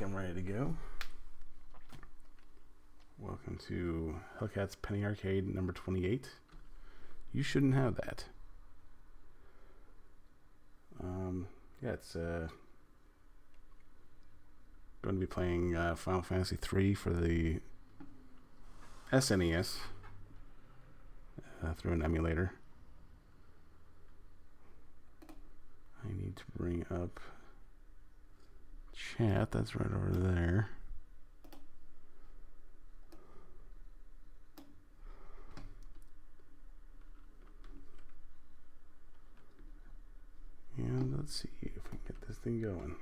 I'm ready to go. Welcome to Hellcat's Penny Arcade number 28. You shouldn't have that. Yeah, it's going to be playing Final Fantasy III for the SNES through an emulator. I need to bring up chat. That's right over there. And let's see if we can get this thing going.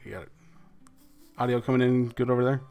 We got it. Audio coming in good over there?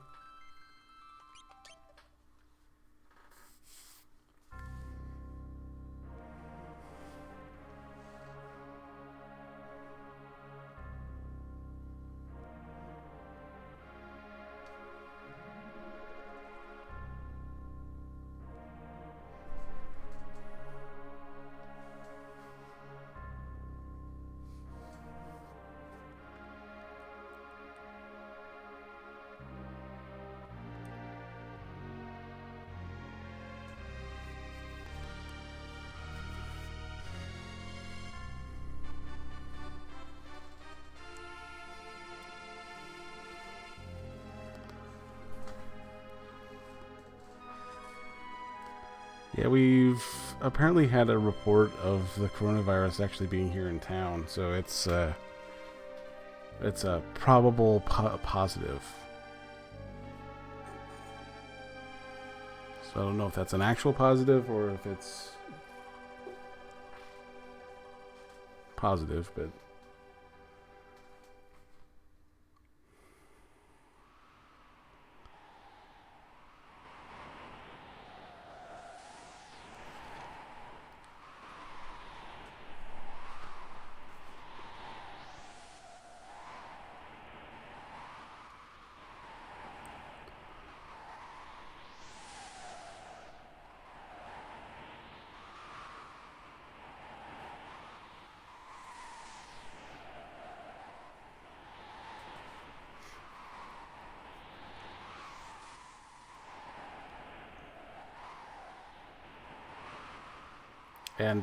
Yeah, we've apparently had a report of the coronavirus actually being here in town, so it's a probable positive. So I don't know if that's an actual positive or if it's positive, but and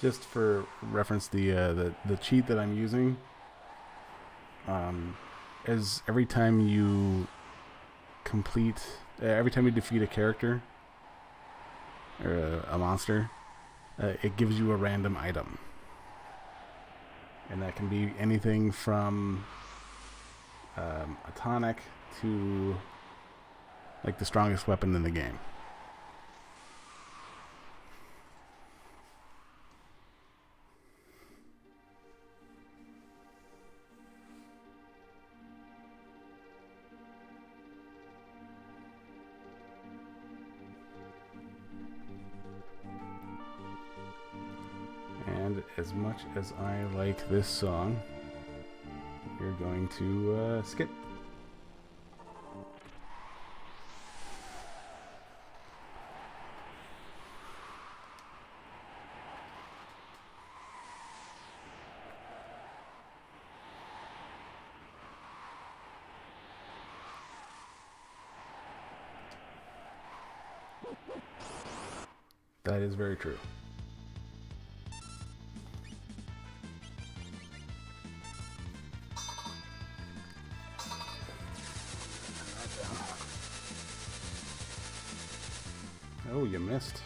just for reference, the cheat that I'm using is every time you defeat a character or a monster, it gives you a random item, and that can be anything from a tonic to like the strongest weapon in the game. And as much as I like this song, we're going to skip. That is very true. Oh, you missed.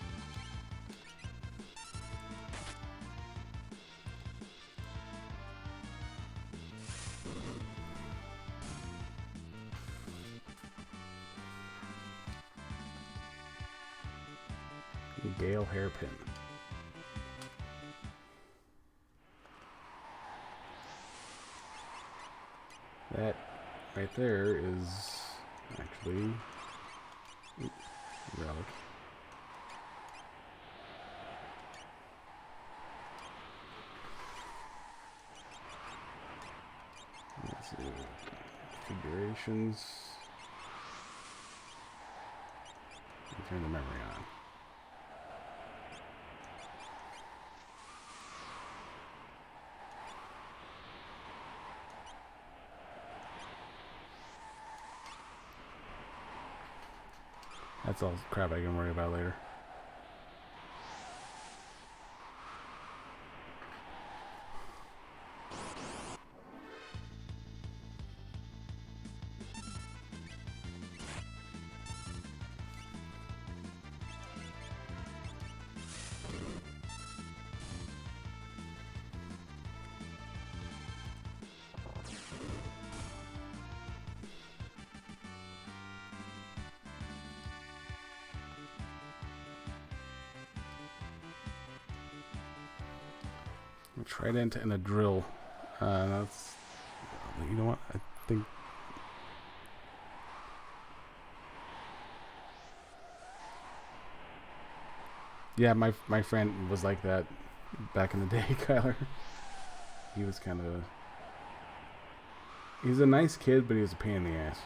Gale hairpin. That right there is actually... Oops. Relic. Let's see. Configurations. Turn the memory on. That's all crap I can worry about later. A trident and a drill. That's, you know what? I think. Yeah, my friend was like that back in the day, Kyler. He was kind of. He's a nice kid, but he was a pain in the ass.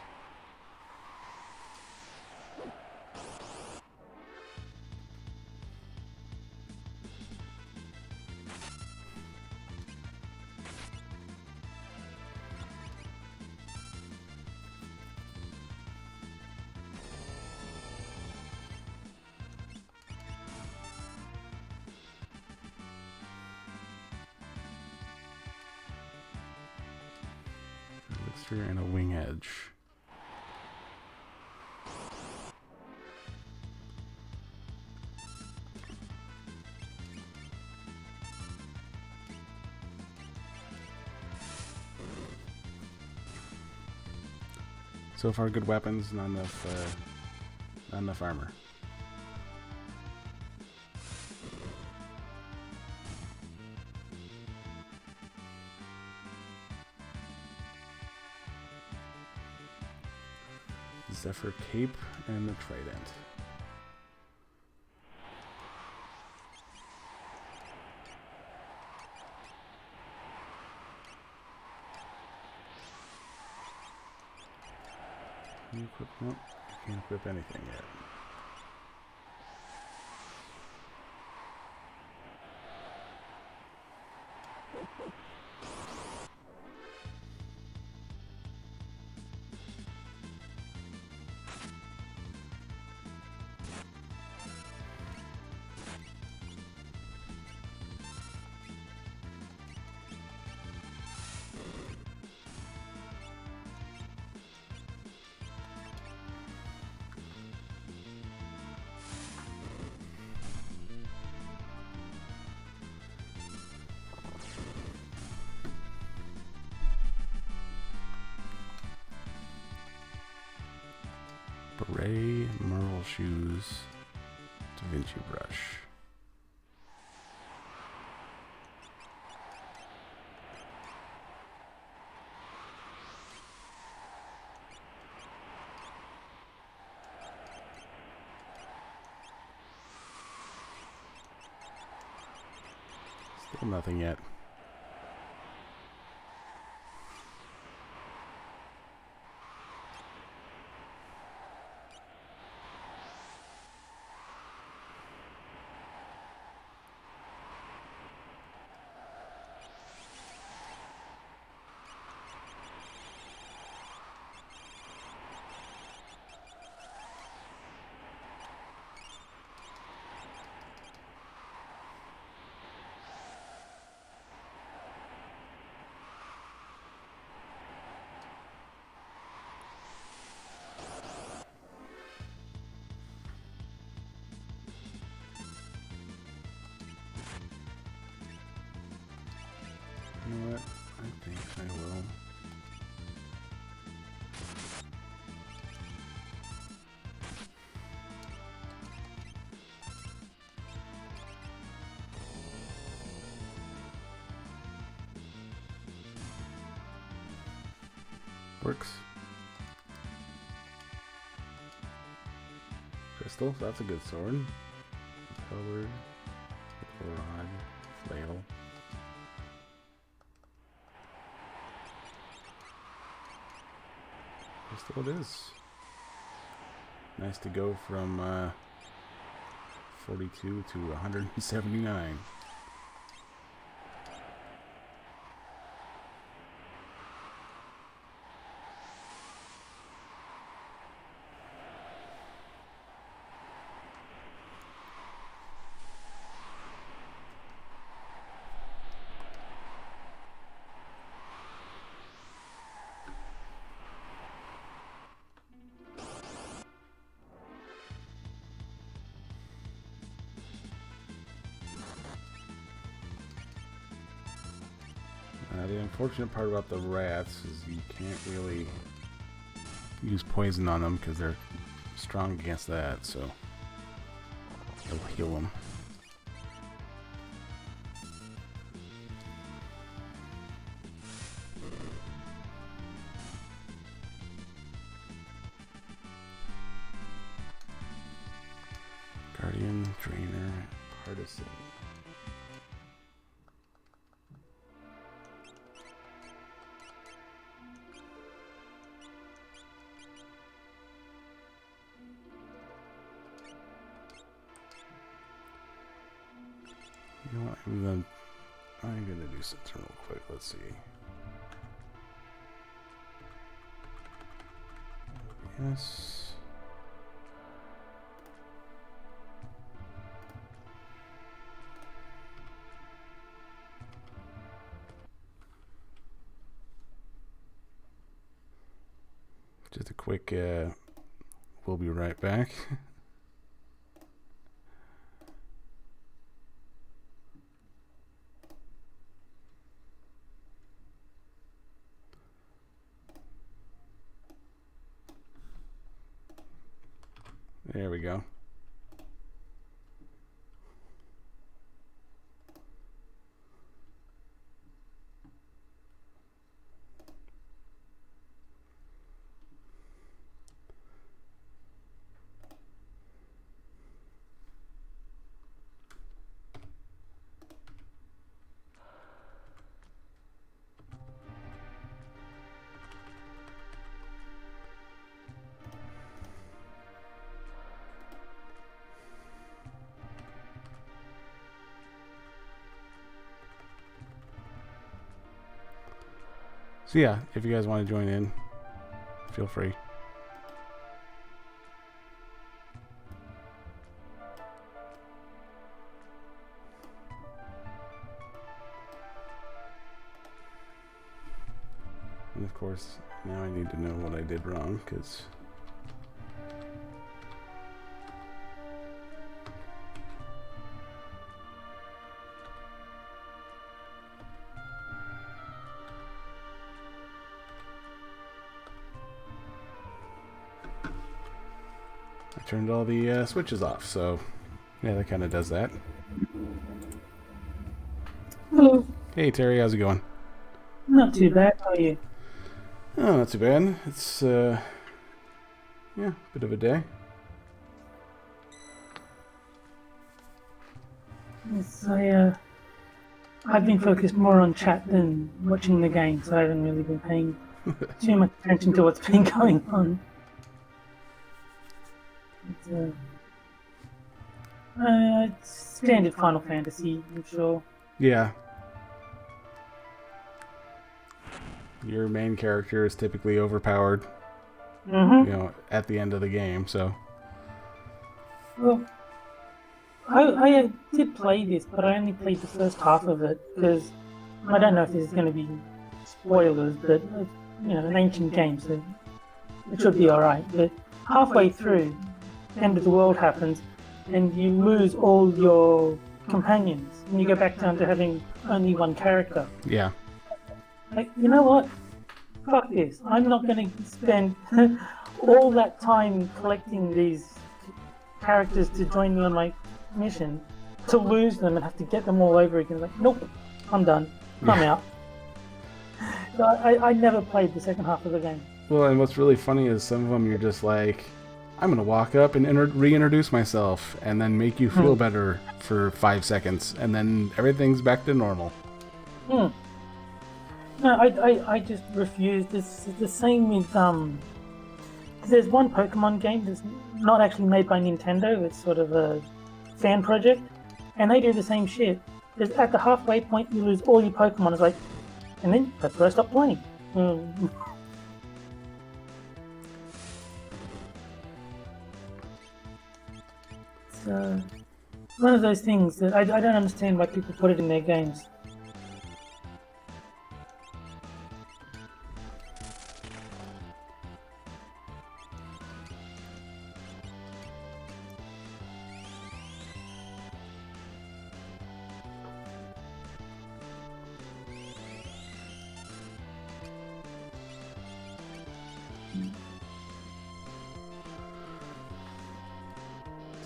Elixir and a wing edge. So far, good weapons, not enough armor. Zephyr Cape and the Trident. Can you equip? Nope, can't equip anything yet. Beret, Merle shoes, Da Vinci brush. Still nothing yet. You know what? I think I will. Works. pistol, so that's a good sword. Colored, rod, flail. Pistol it is. Nice to go from 42 to 179. The unfortunate part about the rats is you can't really use poison on them because they're strong against that, so it'll heal them. Guardian, Trainer, Partisan. You know what, I'm gonna do something real quick. Let's see. Yes. Just a quick, we'll be right back. There we go. So yeah, if you guys want to join in, feel free. And of course, now I need to know what I did wrong, because I turned all the switches off, so yeah, that kind of does that. Hello. Hey Terry, how's it going? Not too bad, how are you? Oh, not too bad. It's yeah, bit of a day. Yes, I've been focused more on chat than watching the game, so I haven't really been paying too much attention to what's been going on. It's standard Final Fantasy, I'm sure. Yeah. Your main character is typically overpowered, Mm-hmm. you know, at the end of the game, so. Well, I did play this, but I only played the first half of it, because I don't know if this is going to be spoilers, but, you know, an ancient game, so it should be alright. But halfway through, end of the world happens, and you lose all your companions, and you go back down to having only one character. Yeah. Like, you know what? Fuck this. I'm not going to spend all that time collecting these characters to join me on my mission to lose them and have to get them all over again. Like, nope, I'm done. I'm out. So I never played the second half of the game. Well, and what's really funny is some of them you're just like, I'm going to walk up and reintroduce myself and then make you feel better for 5 seconds. And then everything's back to normal. Hmm. No, I just refuse. It's the same with there's one Pokemon game that's not actually made by Nintendo. It's sort of a fan project, and they do the same shit. At the halfway point, you lose all your Pokemon. It's like, and then that's where I stop playing. It's one of those things that I don't understand why people put it in their games.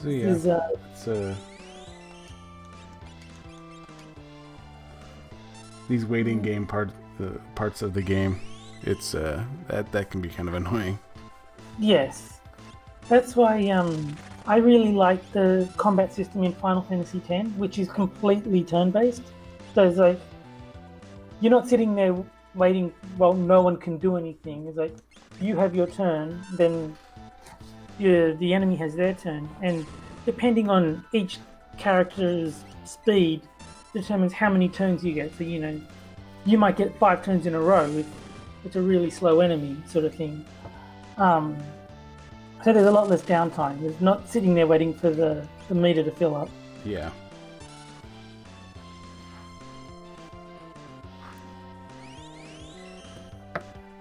So yeah, it's these waiting game parts of the game. It's that can be kind of annoying. Yes, that's why I really like the combat system in Final Fantasy X, which is completely turn-based. So it's like you're not sitting there waiting while no one can do anything. It's like you have your turn, then the enemy has their turn, and depending on each character's speed determines how many turns you get. So you might get 5 turns in a row if it's a really slow enemy, sort of thing. So there's a lot less downtime. There's not sitting there waiting for the meter to fill up. Yeah.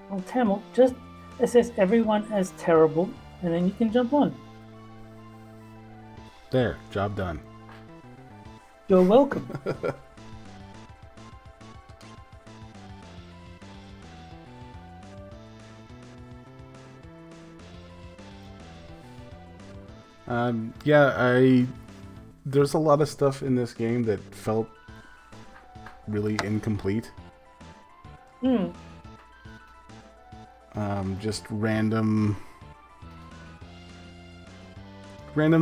Well, Tamil, just assess everyone as terrible, and then you can jump on. There, job done. You're welcome. Yeah, there's a lot of stuff in this game that felt really incomplete. Just random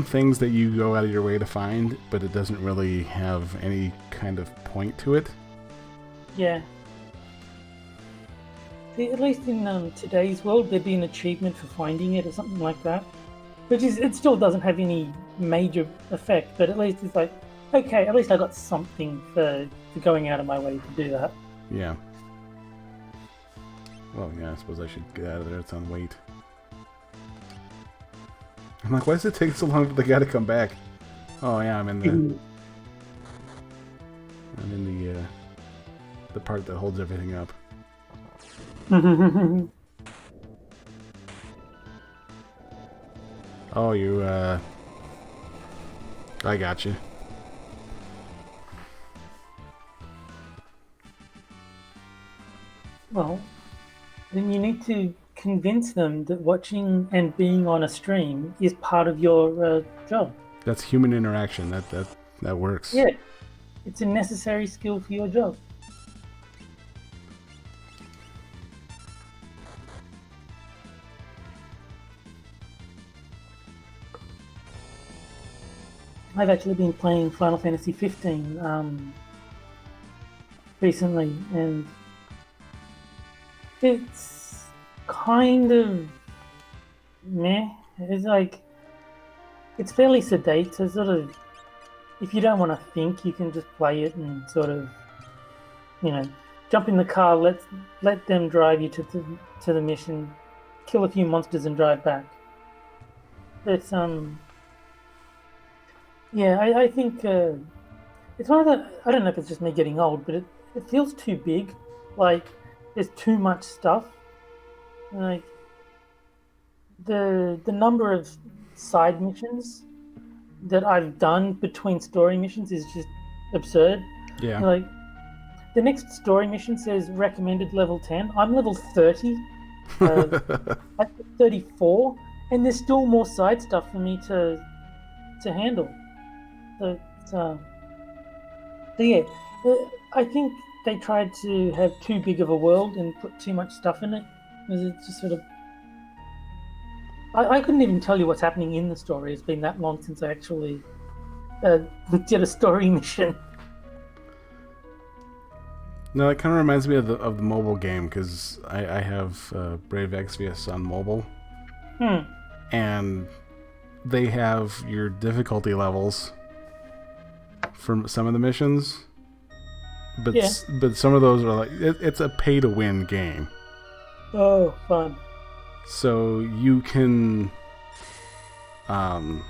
things that you go out of your way to find, but it doesn't really have any kind of point to it. Yeah. See, at least in today's world, there'd be an achievement for finding it or something like that. It still doesn't have any major effect, but at least it's like, okay, at least I got something for going out of my way to do that. Yeah. Well, yeah, I suppose I should get out of there. It's on wait. I'm like, why does it take so long for the guy to come back? Oh yeah, I'm in the part that holds everything up. Oh, I got you. Well, then you need to convince them that watching and being on a stream is part of your job. That's human interaction. That works. Yeah, it's a necessary skill for your job. I've actually been playing Final Fantasy 15 recently, and it's kind of meh. It's like it's fairly sedate. So sort of, if you don't want to think, you can just play it and sort of, jump in the car, let them drive you to the mission, kill a few monsters, and drive back. It's yeah, I think it's one of the. I don't know if it's just me getting old, but it feels too big. Like there's too much stuff. Like the number of side missions that I've done between story missions is just absurd. Yeah. Like the next story mission says recommended level 10. I'm level 30. At 34, and there's still more side stuff for me to handle. So yeah, I think they tried to have too big of a world and put too much stuff in it. Because it's just sort of I couldn't even tell you what's happening in the story. It's been that long since I actually did a story mission. No, it kind of reminds me of the mobile game because I have Brave Exvius on mobile, Hmm. and they have your difficulty levels for some of the missions, but Yeah. but some of those are like it's a pay to win game, Oh, fun. so um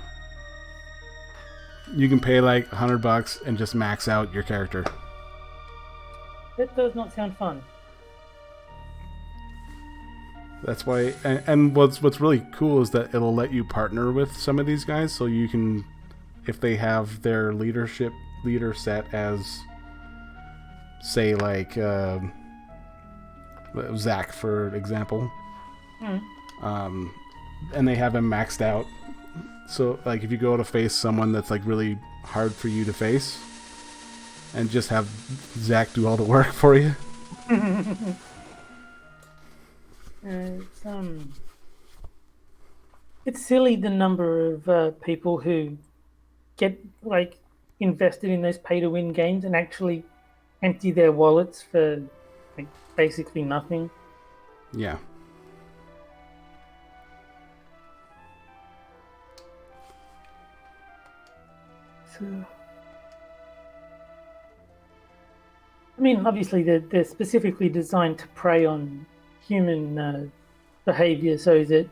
you can pay like $100 and just max out your character. That does not sound fun. That's why, and what's really cool is that it'll let you partner with some of these guys, so you can, if they have their leader set as, say, like Zach for example, Hmm. and they have him maxed out. So, like, if you go to face someone that's like really hard for you to face, and just have Zach do all the work for you. It's it's silly the number of people who get like invested in those pay to win games and actually empty their wallets for like basically nothing. Yeah. So, I mean, obviously they're specifically designed to prey on human behavior, so that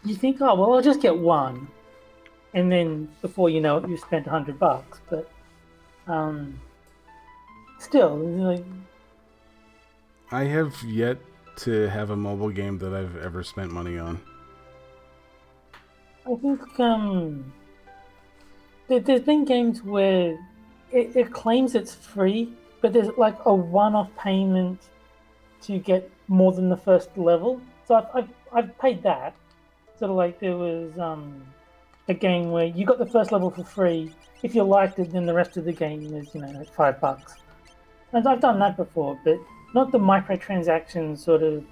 you think, oh well, I'll just get one, and then before you know it, you've spent $100. But um, still, like, I have yet to have a mobile game that I've ever spent money on. I think there's been games where it claims it's free, but there's like a one-off payment to get more than the first level. So I've paid that. Sort of like there was a game where you got the first level for free. If you liked it, then the rest of the game is like $5. And I've done that before, but not the microtransactions sort of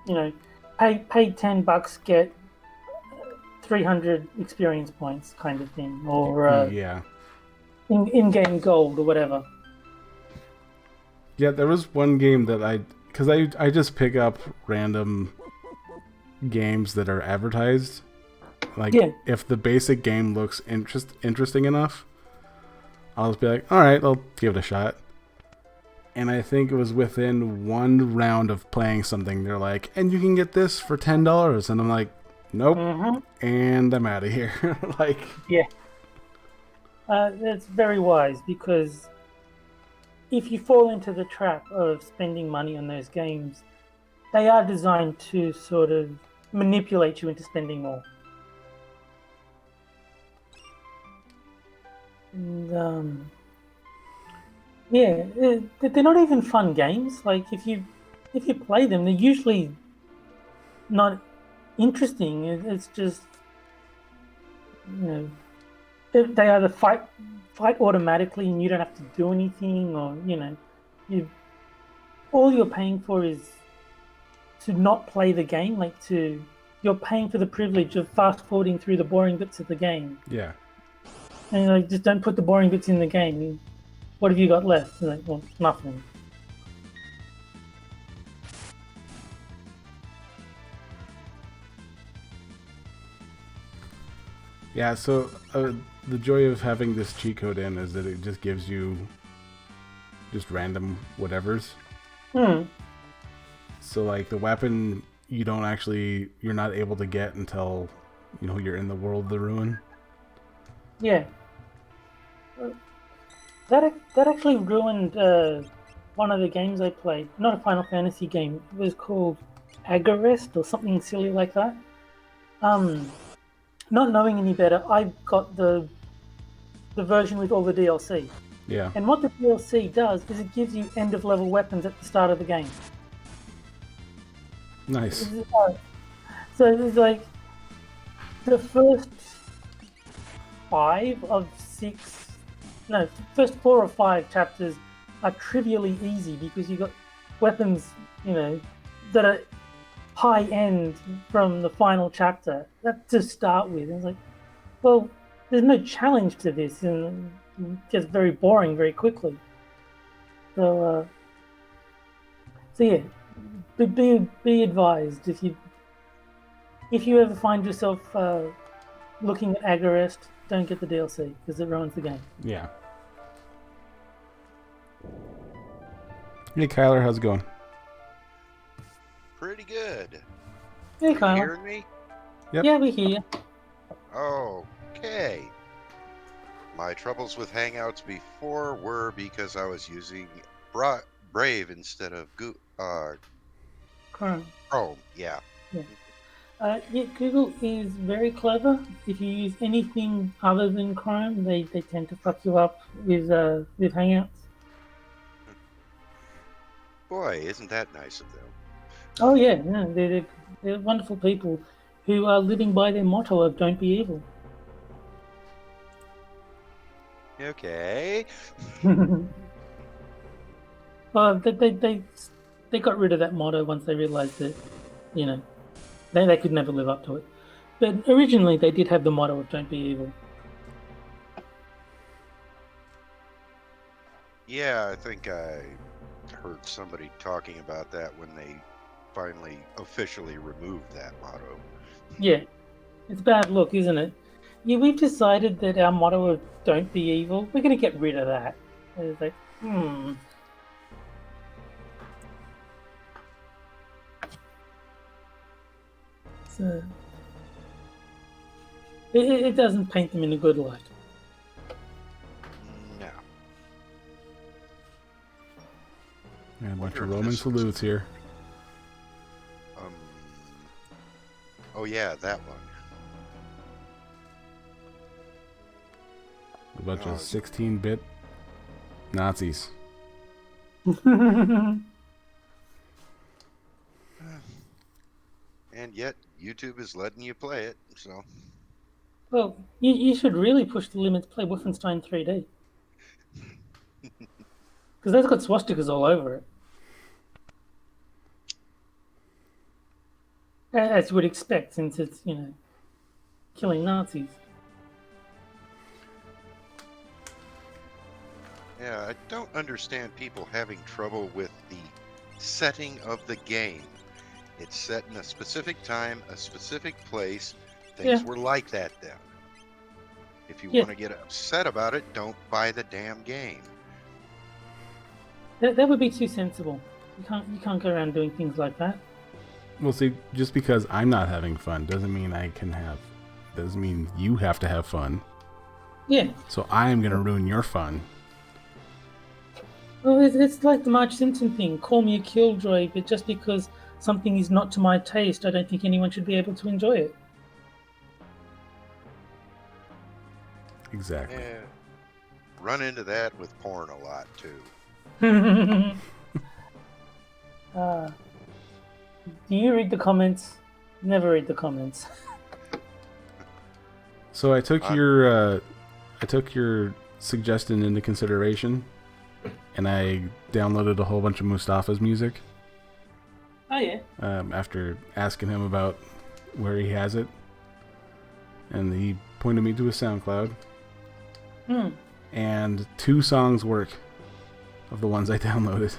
pay $10, get 300 experience points kind of thing, or Yeah. in-game gold or whatever. Yeah, there was one game that because I just pick up random games that are advertised. Like, Yeah. if the basic game looks interesting enough, I'll just be like, all right, I'll give it a shot. And I think it was within one round of playing something, they're like, and you can get this for $10. And I'm like, nope. Mm-hmm. And I'm out of here. Like, Yeah. That's very wise because if you fall into the trap of spending money on those games, they are designed to sort of manipulate you into spending more. And yeah, they're not even fun games. Like if you play them, they're usually not interesting. It's just they either fight automatically and you don't have to do anything, or you all you're paying for is to not play the game. You're paying for the privilege of fast forwarding through the boring bits of the game, yeah. and just don't put the boring bits in the game. What have you got left? Like, well, nothing. Yeah, so the joy of having this cheat code in is that it just gives you just random whatevers. Hmm. So, like, the weapon you're not able to get until you're in the world of the ruin. Yeah. That actually ruined one of the games I played. Not a Final Fantasy game. It was called Agarest or something silly like that. Not knowing any better, I got the version with all the DLC. Yeah. And what the DLC does is it gives you end of level weapons at the start of the game. Nice. So it's like the first 4 or 5 chapters are trivially easy because you got weapons, that are high end from the final chapter. That to start with, and it's like, well, there's no challenge to this, and it gets very boring very quickly. So, so yeah, be advised if you ever find yourself looking at Agarest, don't get the DLC because it ruins the game. Yeah. Hey, Kyler, how's it going? Pretty good. Hey, Are you Kyle. hearing me? Yep. Yeah, we hear you. Okay. My troubles with Hangouts before were because I was using Brave instead of Chrome. Chrome. Yeah. Yeah, Google is very clever. If you use anything other than Chrome, they tend to fuck you up with Hangouts. Boy, isn't that nice of them. Oh yeah, no, they're wonderful people who are living by their motto of "Don't be evil." Okay. Well, they got rid of that motto once they realized that, you know, they could never live up to it. But originally, they did have the motto of "Don't be evil." Yeah, I think I heard somebody talking about that when they finally officially removed that motto. Yeah, it's bad look, isn't it? Yeah, we've decided that our motto of "Don't be evil," we're going to get rid of that. And it's like, So it doesn't paint them in a good light. No. Yeah, a bunch Wonder of if Roman this salutes here. Oh yeah, that one. A bunch Oh, of 16-bit Nazis. and yet YouTube is letting you play it, so. Well, you should really push the limit to play Wolfenstein 3D. Because that's got swastikas all over it. As you would expect, since it's, killing Nazis. Yeah, I don't understand people having trouble with the setting of the game. It's set in a specific time, a specific place. Things Yeah. were like that then. If you Yeah. want to get upset about it, don't buy the damn game. That would be too sensible. You can't go around doing things like that. Well, see, just because I'm not having fun doesn't mean doesn't mean you have to have fun. Yeah. So I am going to ruin your fun. Well, it's like the Marge Simpson thing. Call me a killjoy, but just because something is not to my taste, I don't think anyone should be able to enjoy it. Exactly. Yeah. Run into that with porn a lot too. Do you read the comments? Never read the comments. So I took your suggestion into consideration, and I downloaded a whole bunch of Mustafa's music. Oh yeah. After asking him about where he has it, and he pointed me to a SoundCloud. And 2 songs work of the ones I downloaded.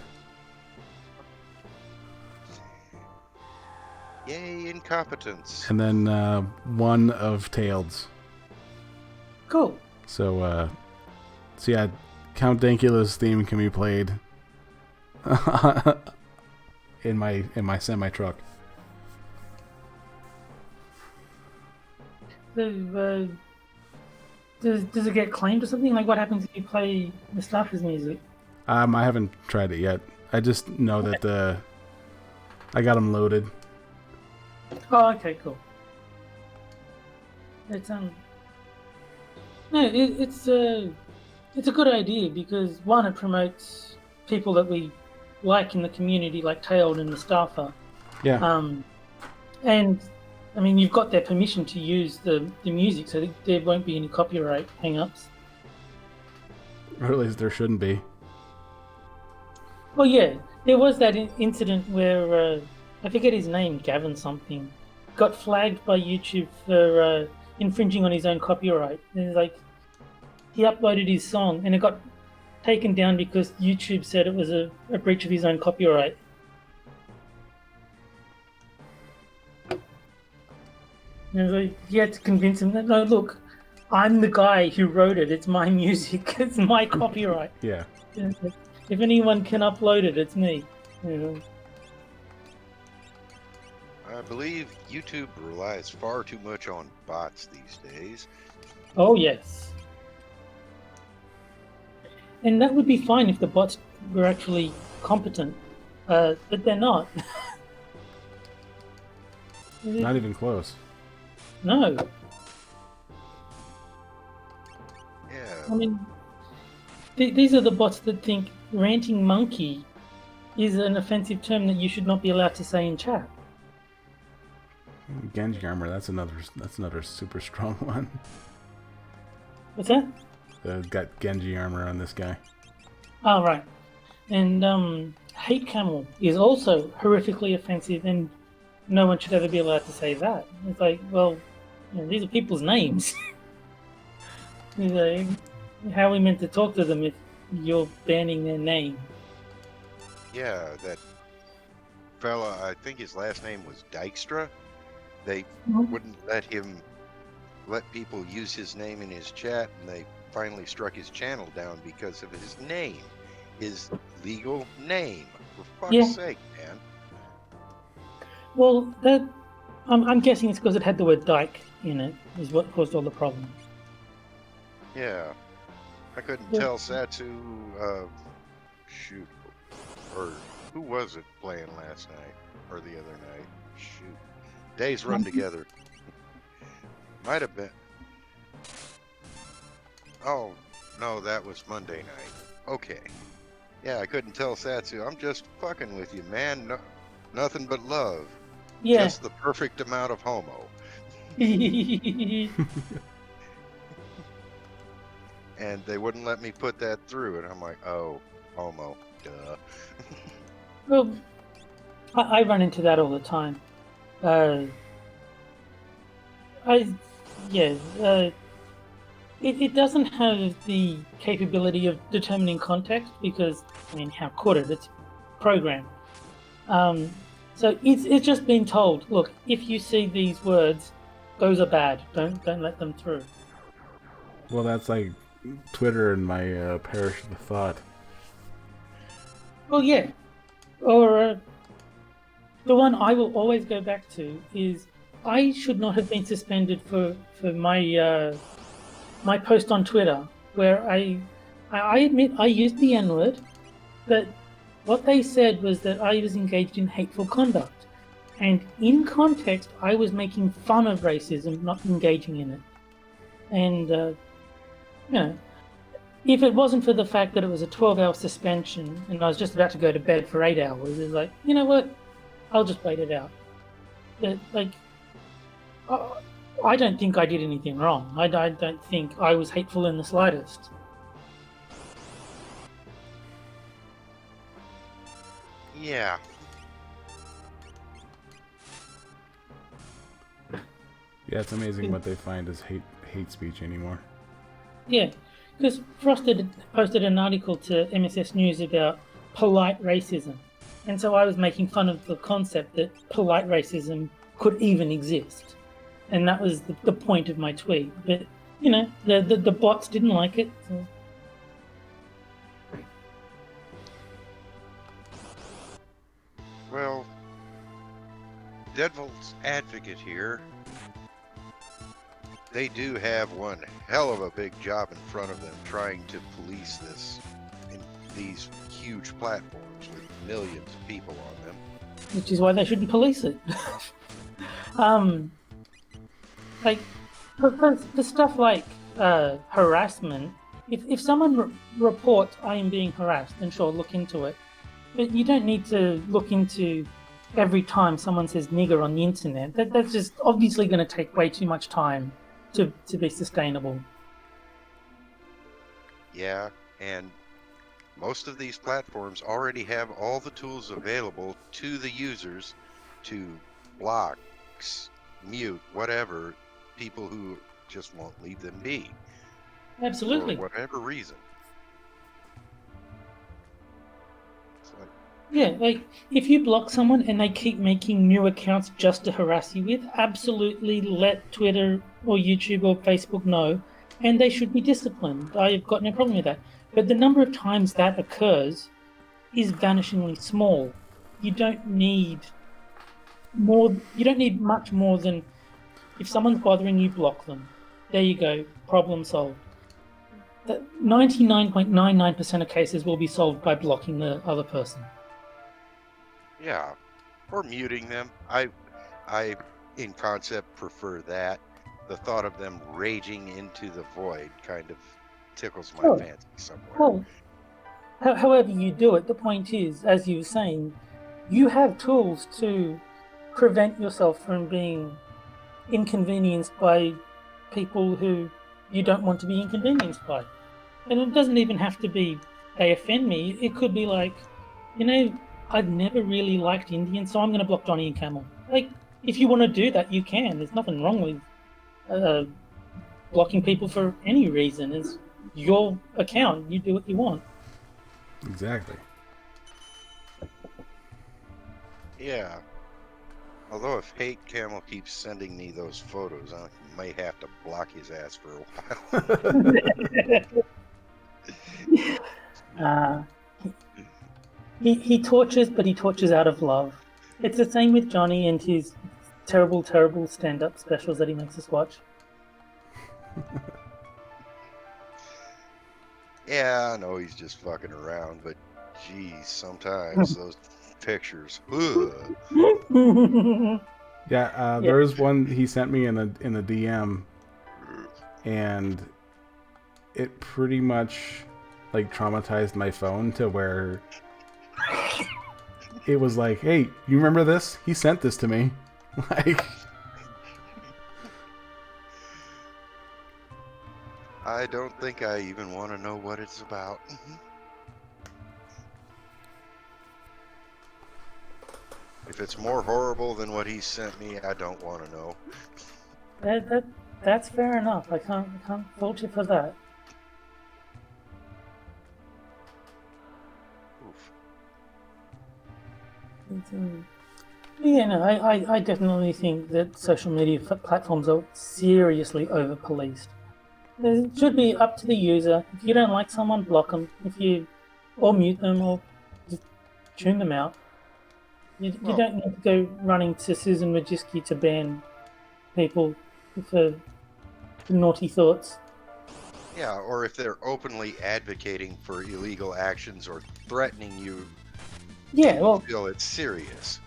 Yay, incompetence. And then one of Tailed's. Cool. So yeah, Count Dankula's theme can be played in my semi truck. So, does it get claimed or something? Like, what happens if you play Mustafa's music? I haven't tried it yet. I just know that I got them loaded. Oh, okay, cool. It's no, it's a good idea because one, it promotes people that we like in the community, like Tailed and Mustafa. Yeah. And I mean, you've got their permission to use the music, so there won't be any copyright hang-ups. Or at least there shouldn't be. Well, yeah, there was that incident where I forget his name, Gavin something, got flagged by YouTube for infringing on his own copyright. And it's like he uploaded his song and it got taken down because YouTube said it was a breach of his own copyright. And like, you had to convince him that no, look, I'm the guy who wrote it. It's my music. It's my copyright. Yeah. If anyone can upload it, it's me. You know. I believe YouTube relies far too much on bots these days. Oh yes. And that would be fine if the bots were actually competent, but they're not. Not even close. No. Yeah. I mean, these are the bots that think ranting monkey is an offensive term that you should not be allowed to say in chat. Genji armor. That's another super strong one. What's that? Got Genji armor on this guy. Oh, right. And hate camel is also horrifically offensive, and no one should ever be allowed to say that. It's like, well, you know, these are people's names. It's like, how are we meant to talk to them if you're banning their name? Yeah, that fella, I think his last name was Dykstra. They wouldn't let people use his name in his chat, and they finally struck his channel down because of his name, his legal name. For fuck's sake, man. Well, I'm guessing it's because it had the word dyke in it, is what caused all the problems. Yeah. I couldn't tell Satsu, shoot, or who was it playing last night, or the other night? Shoot. Days run together. Might have been. Oh, no, that was Monday night. Okay. Yeah, I couldn't tell Satsu. I'm just fucking with you, man. No, nothing but love. Yeah. Just the perfect amount of homo. And they wouldn't let me put that through, and I'm like, oh, homo, duh. Well, I run into that all the time. It doesn't have the capability of determining context because, I mean, how could it? It's programmed. So it's just been told, look, if you see these words, those are bad. Don't let them through. Well, that's like Twitter and my perish of the thought. Well, yeah. Or the one I will always go back to is I should not have been suspended for my my post on Twitter where I admit I used the N-word, but what they said was that I was engaged in hateful conduct. And in context, I was making fun of racism, not engaging in it. And, you know, if it wasn't for the fact that it was a 12-hour suspension and I was just about to go to bed for 8 hours, it's like, you know what? I'll just wait it out. But, like, I don't think I did anything wrong. I don't think I was hateful in the slightest. Yeah. Yeah, it's amazing what they find as hate speech anymore. Yeah, because Frosted posted an article to MSS News about polite racism. And so I was making fun of the concept that polite racism could even exist. And that was the point of my tweet. But, you know, the bots didn't like it. So. Well, Devil's Advocate here. They do have one hell of a big job in front of them trying to police this in these huge platforms with millions of people on them. Which is why they shouldn't police it. Like, for stuff like harassment, if someone reports I am being harassed, then sure, look into it. But you don't need to look into every time someone says nigger on the internet. That's just obviously going to take way too much time to be sustainable. Yeah, and most of these platforms already have all the tools available to the users to block, mute, whatever, people who just won't leave them be Absolutely. for whatever reason. It's like, Yeah, like if you block someone and they keep making new accounts just to harass you with, absolutely let Twitter or YouTube or Facebook know, and they should be disciplined. I've got no problem with that. But the number of times that occurs is vanishingly small. You don't need more. You don't need much more than if someone's bothering you, block them. There you go. Problem solved. 99.99% of cases will be solved by blocking the other person. yeah, or muting them. I, in concept, prefer that. The thought of them raging into the void kind of tickles my Oh, fancy somewhere. well, however you do it, the point is, as you were saying, you have tools to prevent yourself from being inconvenienced by people who you don't want to be inconvenienced by. And it doesn't even have to be they offend me. It could be like, I've never really liked Indians, so I'm going to block Johnny and Camel. Like, if you want to do that, you can. There's nothing wrong with uh, blocking people for any reason. It's your account. You do what you want. Exactly. Yeah. Although if Hate Camel keeps sending me those photos, I may have to block his ass for a while. Uh, he tortures, but he tortures out of love. It's the same with Johnny and his terrible, terrible stand-up specials that he makes us watch. Yeah, I know he's just fucking around, but geez, sometimes those pictures. Ugh. Yeah, there was one he sent me in a DM, and it pretty much like traumatized my phone to where it was like, hey, you remember this? He sent this to me. Like, I don't think I even want to know what it's about. If it's more horrible than what he sent me, I don't want to know. That's fair enough. I can't fault you for that. Oof. Yeah, no, I definitely think that social media platforms are seriously over-policed. It should be up to the user. If you don't like someone, block them. Or mute them, or just tune them out. You don't need to go running to Susan Wojcicki to ban people for naughty thoughts. Yeah, or if they're openly advocating for illegal actions or threatening you, Yeah, well, feel it's serious.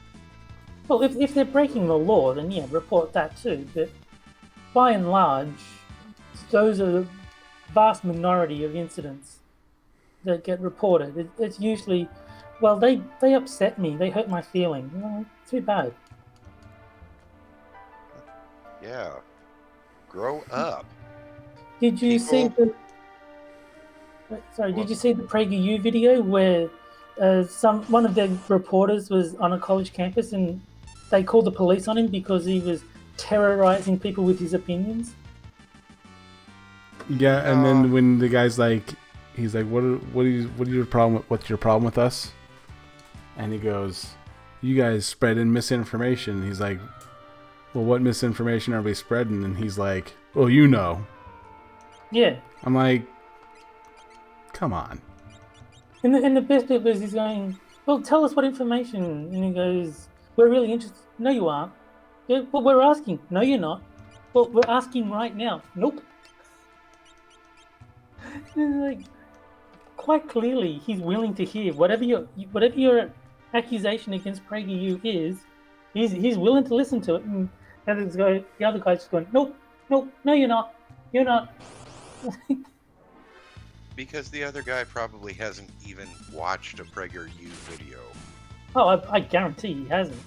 well, if they're breaking the law, then yeah, report that too. But by and large, those are the vast minority of incidents that get reported. It's usually, well, they upset me, they hurt my feeling. Well, too bad. Yeah. Grow up. Did you see People- the? Sorry, did you see the PragerU video where one of the reporters was on a college campus and they called the police on him because he was terrorizing people with his opinions? yeah, and then when the guy's like, he's like, what's your problem with us? And he goes, you guys spreading misinformation. He's like, well, what misinformation are we spreading? And he's like, well, you know. Yeah. I'm like, come on. And the best bit was he's going, well, tell us what information. And he goes, we're really interested. No, you aren't. Yeah, well, we're asking. No, you're not. Well, we're asking right now. Nope. Like, quite clearly, he's willing to hear whatever your accusation against PragerU is. He's willing to listen to it. And the other guy's just going, nope, no, you're not. You're not. Because the other guy probably hasn't even watched a PragerU video. Oh, I guarantee he hasn't.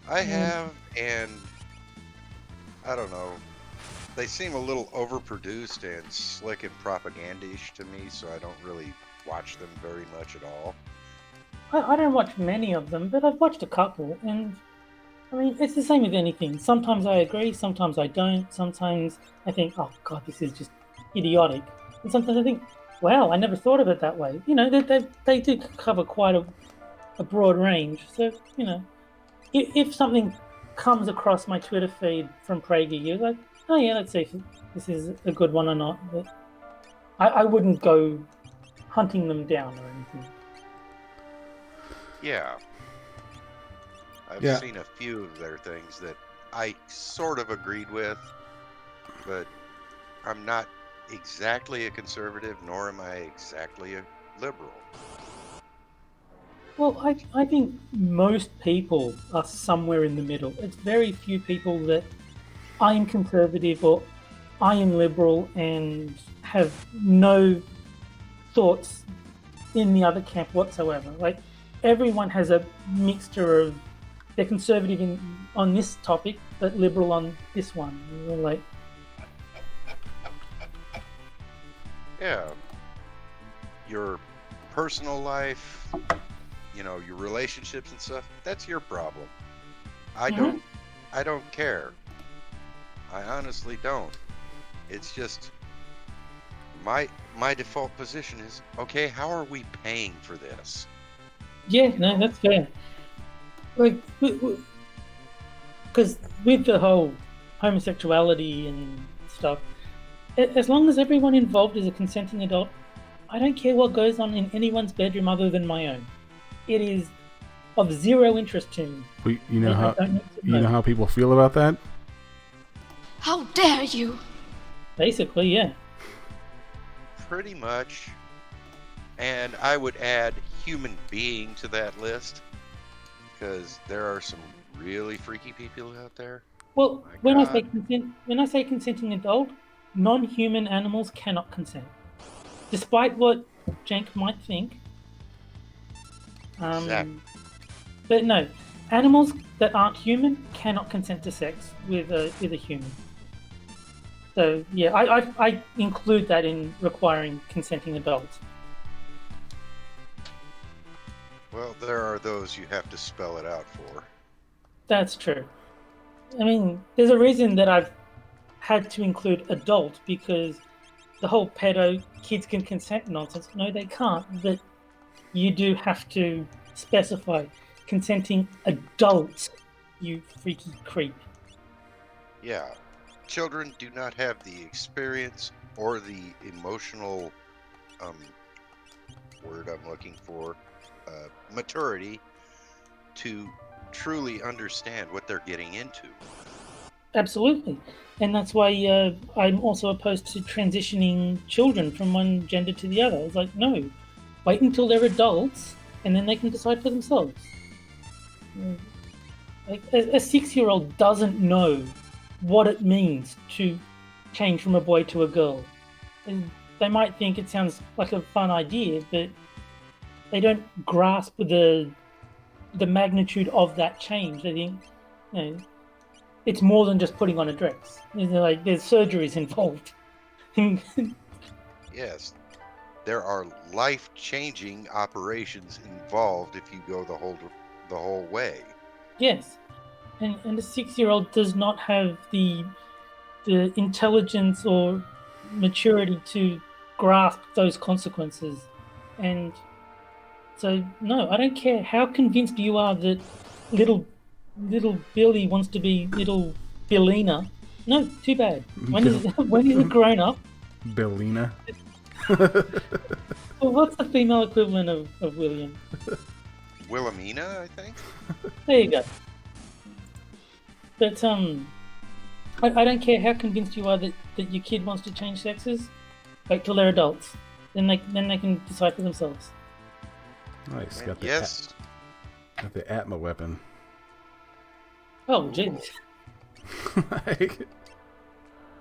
I have, and I don't know. They seem a little overproduced and slick and propagandish to me, so I don't really watch them very much at all. I don't watch many of them, but I've watched a couple, and I mean, it's the same with anything. Sometimes I agree, sometimes I don't. Sometimes I think, oh God, this is just idiotic, and sometimes I think, wow, I never thought of it that way. You know, they do cover quite a broad range. So you know, if something comes across my Twitter feed from PragerU, like, oh yeah, let's see if this is a good one or not. But I wouldn't go hunting them down or anything. Yeah, I've Yeah. seen a few of their things that I sort of agreed with, but I'm not exactly a conservative, nor am I exactly a liberal. Well, I think most people are somewhere in the middle. It's very few people that I am conservative or I am liberal and have no thoughts in the other camp whatsoever. Like everyone has a mixture of they're conservative on this topic, but liberal on this one. You're like, Yeah, your personal life, your relationships and stuff, that's your problem. I mm-hmm. don't I don't care. I honestly don't. It's just my default position is, okay, how are we paying for this? Yeah, no, that's fair. Like, because with the whole homosexuality and stuff, as long as everyone involved is a consenting adult, I don't care what goes on in anyone's bedroom other than my own. It is of zero interest to me. You know I how don't need to you know know. how people feel about that. How dare you? Basically, yeah. Pretty much. And I would add human being to that list because there are some really freaky people out there. Well, My when I say God. consenting adult, non-human animals cannot consent, despite what Jank might think. Exactly. But no, animals that aren't human cannot consent to sex with a human. So yeah, I include that in requiring consenting adults. Well, there are those you have to spell it out for. That's true. I mean, there's a reason that I've had to include adult because the whole pedo kids can consent nonsense. No, they can't. But you do have to specify consenting adults. You freaky creep. Yeah. Children do not have the experience or the emotional um, word I'm looking for, maturity to truly understand what they're getting into. Absolutely. And that's why I'm also opposed to transitioning children from one gender to the other. It's like, no, wait until they're adults and then they can decide for themselves. Like, a 6 year old doesn't know what it means to change from a boy to a girl. And they might think it sounds like a fun idea, but they don't grasp the magnitude of that change. They think, you know, it's more than just putting on a dress. Like there's surgeries involved. Yes, there are life-changing operations involved if you go the whole way. Yes, and a 6 year old does not have the intelligence or maturity to grasp those consequences, and so no, I don't care how convinced you are that little Billy wants to be little Billina. No, too bad. When is when is it grown up? Bellina. Well, what's the female equivalent of William? Wilhelmina, I think. There you go. But I don't care how convinced you are that your kid wants to change sexes. Wait till they're adults, then they can decide for themselves. Nice. And Got the yes, got the Atma weapon. Oh, jeez.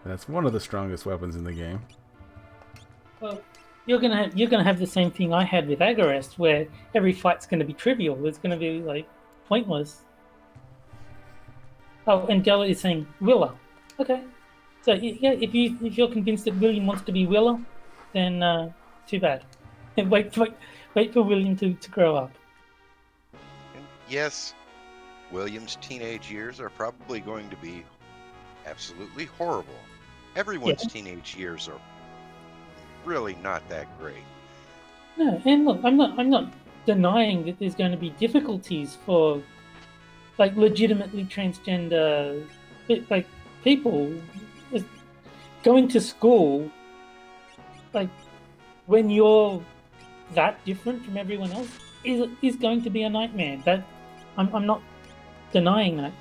That's one of the strongest weapons in the game. Well, you're gonna have the same thing I had with Agarest, where every fight's gonna be trivial. It's gonna be like pointless. Oh, and Della is saying Willa. Okay, so yeah, if you're convinced that William wants to be Willa, then too bad. Wait for William to grow up. yes, William's teenage years are probably going to be absolutely horrible. Everyone's Yeah. teenage years are really not that great. No, and look, I'm not denying that there's going to be difficulties for like legitimately transgender like people. It's- Going to school, like when you're that different from everyone else, is going to be a nightmare. That I'm not denying that,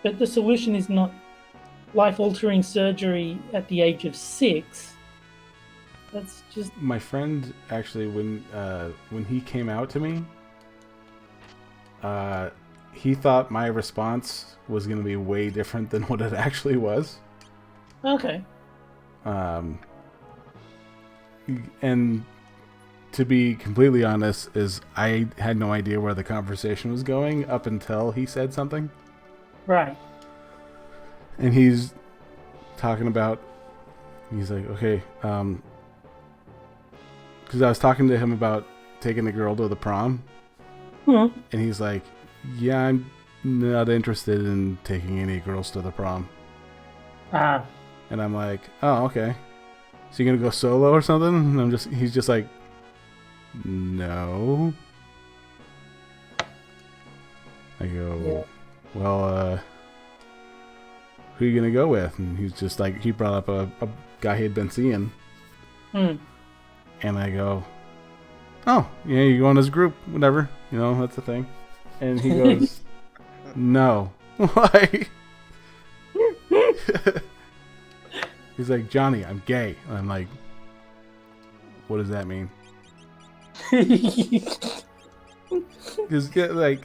but the solution is not life-altering surgery at the age of 6. That's just My friend actually, when he came out to me, he thought my response was going to be way different than what it actually was. okay. And to be completely honest, is I had no idea where the conversation was going up until he said something. Right. And he's talking about, he's like, okay, because I was talking to him about taking the girl to the prom, Hmm. and he's like, yeah, I'm not interested in taking any girls to the prom. Ah. And I'm like, oh, okay. So you gonna go solo or something? And he's just like, no. I go, well, who are you gonna go with? And he's just like, he brought up a guy he had been seeing. Hmm. And I go, oh, yeah, you go in his group, whatever. You know, that's the thing. And he goes, no. Why? He's like, Johnny, I'm gay. And I'm like, what does that mean? Because, like,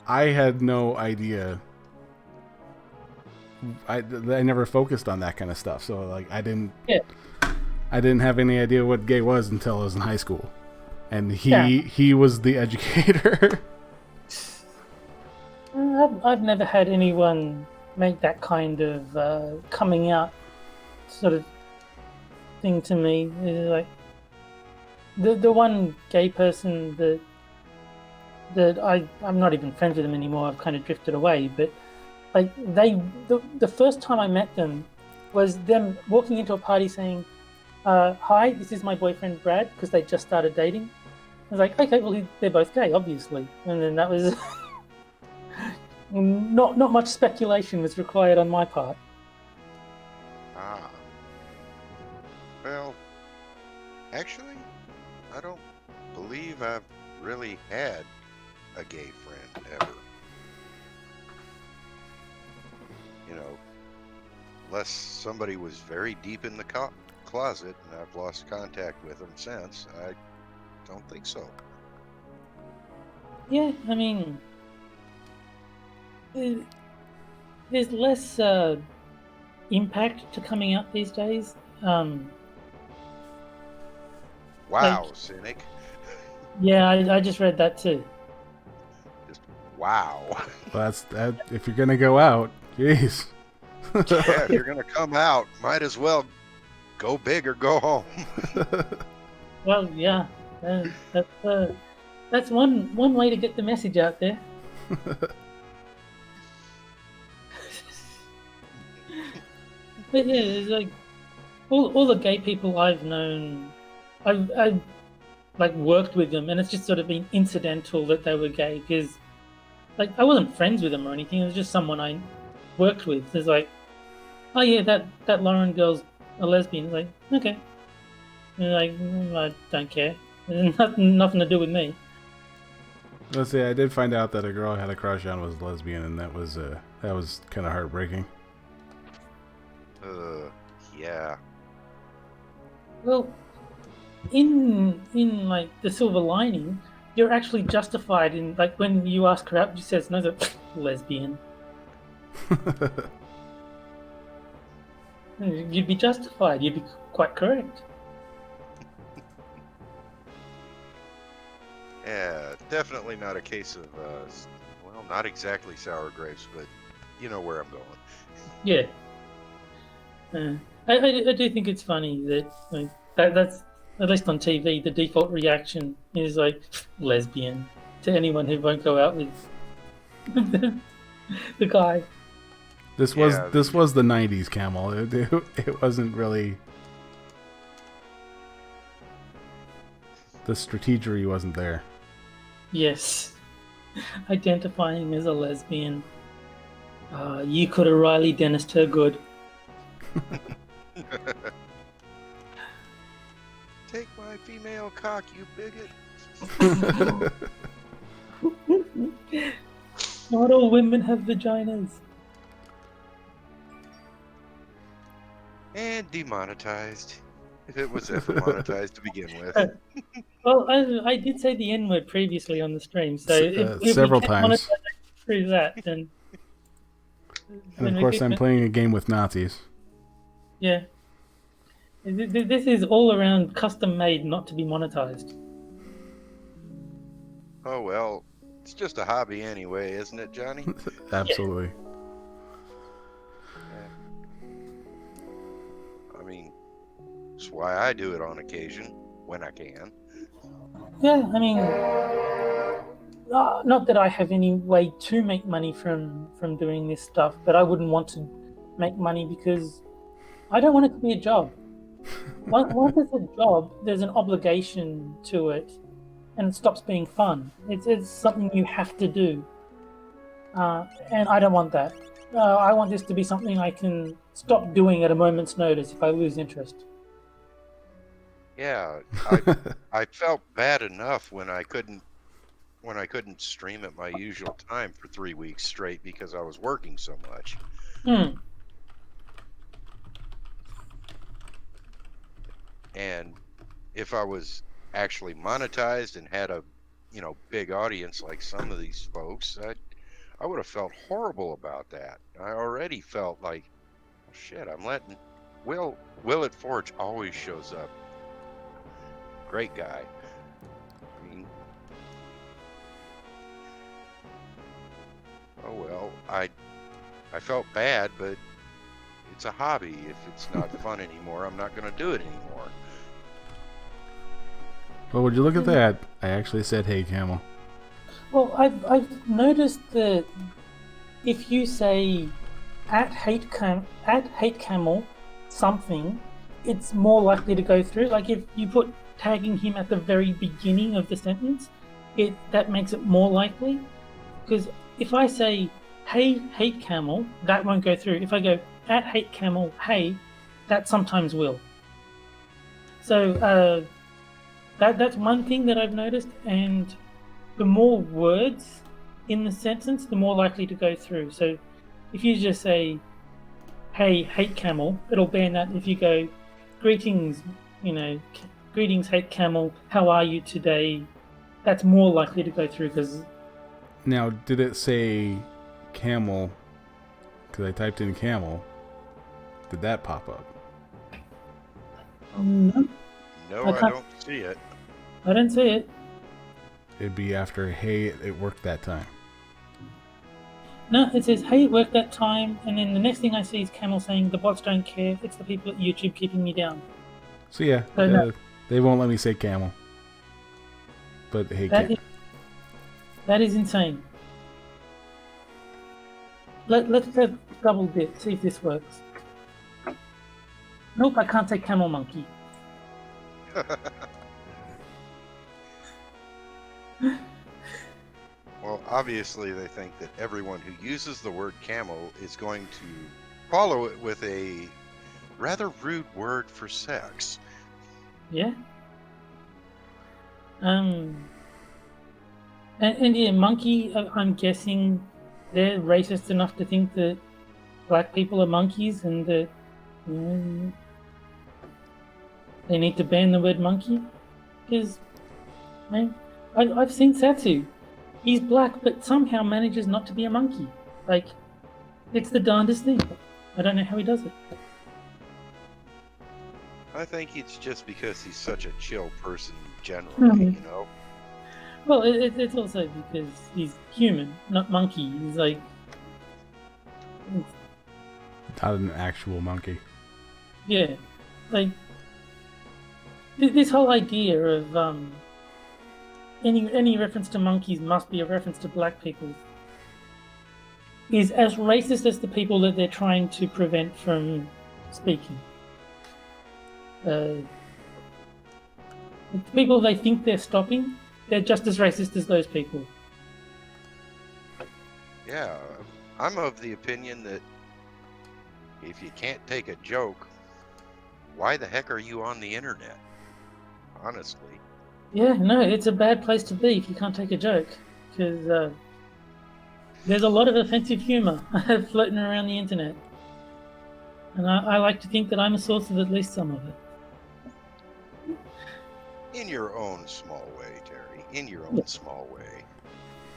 I had no idea. I never focused on that kind of stuff. So, like, I didn't have any idea what gay was until I was in high school. And he was the educator. I've never had anyone make that kind of coming out sort of thing to me. It's like the one gay person that I'm not even friends with them anymore. I've kind of drifted away. But like the first time I met them was them walking into a party saying, "Hi, this is my boyfriend Brad," because they just started dating. I was like, okay, well they're both gay, obviously, and then that was. Not much speculation was required on my part. Ah. Well, actually, I don't believe I've really had a gay friend ever. You know, unless somebody was very deep in the closet and I've lost contact with them since, I don't think so. Yeah, I mean, there's less impact to coming out these days. Wow, Like- cynic. Yeah, I just read that too. Just wow. Well, that's that. If you're gonna go out, jeez. Yeah, if you're gonna come out, might as well go big or go home. Well, yeah, that's one way to get the message out there. But yeah, it's like all the gay people I've known, I've like worked with them, and it's just sort of been incidental that they were gay because like I wasn't friends with them or anything. It was just someone I worked with. It's like, oh yeah, that Lauren girl's a lesbian. It's like, okay, and like I don't care. It has nothing to do with me. Let's see. I did find out that a girl I had a crush on was lesbian, and that was kind of heartbreaking. Yeah. Well, in like the silver lining, you're actually justified in like when you ask her out, she says no, the lesbian. You'd be justified. You'd be quite correct. Yeah, definitely not a case of, well, not exactly sour grapes, but you know where I'm going. Yeah. I do think it's funny that like that's at least on TV the default reaction is like lesbian to anyone who won't go out with The guy. This Yeah, was the '90s camel. It wasn't really the strategery wasn't there. Yes. Identifying as a lesbian. You could have Riley Dennis her good. Take my female cock, you bigot. Not all women have vaginas. And demonetized. If it was ever monetized to begin with. Well, I did say the N word previously on the stream, so if we Several can times. monetize through that, then And of we're course, good. I'm playing a game with Nazis. Yeah. This is all around custom made, not to be monetized. Oh well, it's just a hobby anyway, isn't it, Johnny? Absolutely. I mean, that's why I do it on occasion when I can. Yeah, I mean, not that I have any way to make money from doing this stuff, but I wouldn't want to make money because I don't want it to be a job. Once it's a job, there's an obligation to it, and it stops being fun. It's something you have to do, and I don't want that. I want this to be something I can stop doing at a moment's notice if I lose interest. Yeah, I felt bad enough when I couldn't stream at my usual time for 3 weeks straight because I was working so much. Hmm. And if I was actually monetized and had a big audience like some of these folks, I would have felt horrible about that. I already felt like, shit, I'm letting Will at Forge always shows up. Great guy. I mean, oh well, I felt bad, but it's a hobby. If it's not fun anymore, I'm not going to do it anymore. Well, would you look at that? I actually said, "Hey, camel." Well, I've noticed that if you say at hate camel something, it's more likely to go through. Like if you put tagging him at the very beginning of the sentence, that makes it more likely. Because if I say hey hate camel, that won't go through. If I go at hate camel hey, that sometimes will. So that's one thing that I've noticed, and the more words in the sentence, the more likely to go through. So if you just say, hey, hate camel, it'll ban that. If you go, greetings, greetings, hate camel, how are you today? That's more likely to go through because. Now, did it say camel? Because I typed in camel. Did that pop up? No. No, I don't see it. I don't see it. It'd be after, hey, it worked that time. No, it says, hey, it worked that time, and then the next thing I see is Camel saying, the bots don't care, it's the people at YouTube keeping me down. So yeah, No. they won't let me say camel. But hey, that is insane. Let's go double dip, see if this works. Nope, I can't say camel monkey. Well, obviously they think that everyone who uses the word camel is going to follow it with a rather rude word for sex. Yeah. And yeah, monkey, I'm guessing they're racist enough to think that black people are monkeys and that they need to ban the word monkey. Because, man, I've seen Satsu. He's black, but somehow manages not to be a monkey. Like, it's the darndest thing. I don't know how he does it. I think it's just because he's such a chill person generally, you know? Well, it's also because he's human, not monkey. He's like... Not an actual monkey. Yeah. Like, this whole idea of... Any reference to monkeys must be a reference to black people. is as racist as the people that they're trying to prevent from speaking. The people they think they're stopping, they're just as racist as those people. Yeah, I'm of the opinion that if you can't take a joke, why the heck are you on the internet? Honestly. Yeah, no, it's a bad place to be if you can't take a joke, because there's a lot of offensive humour floating around the internet. And I like to think that I'm a source of at least some of it. In your own small way, Terry. In your own small way.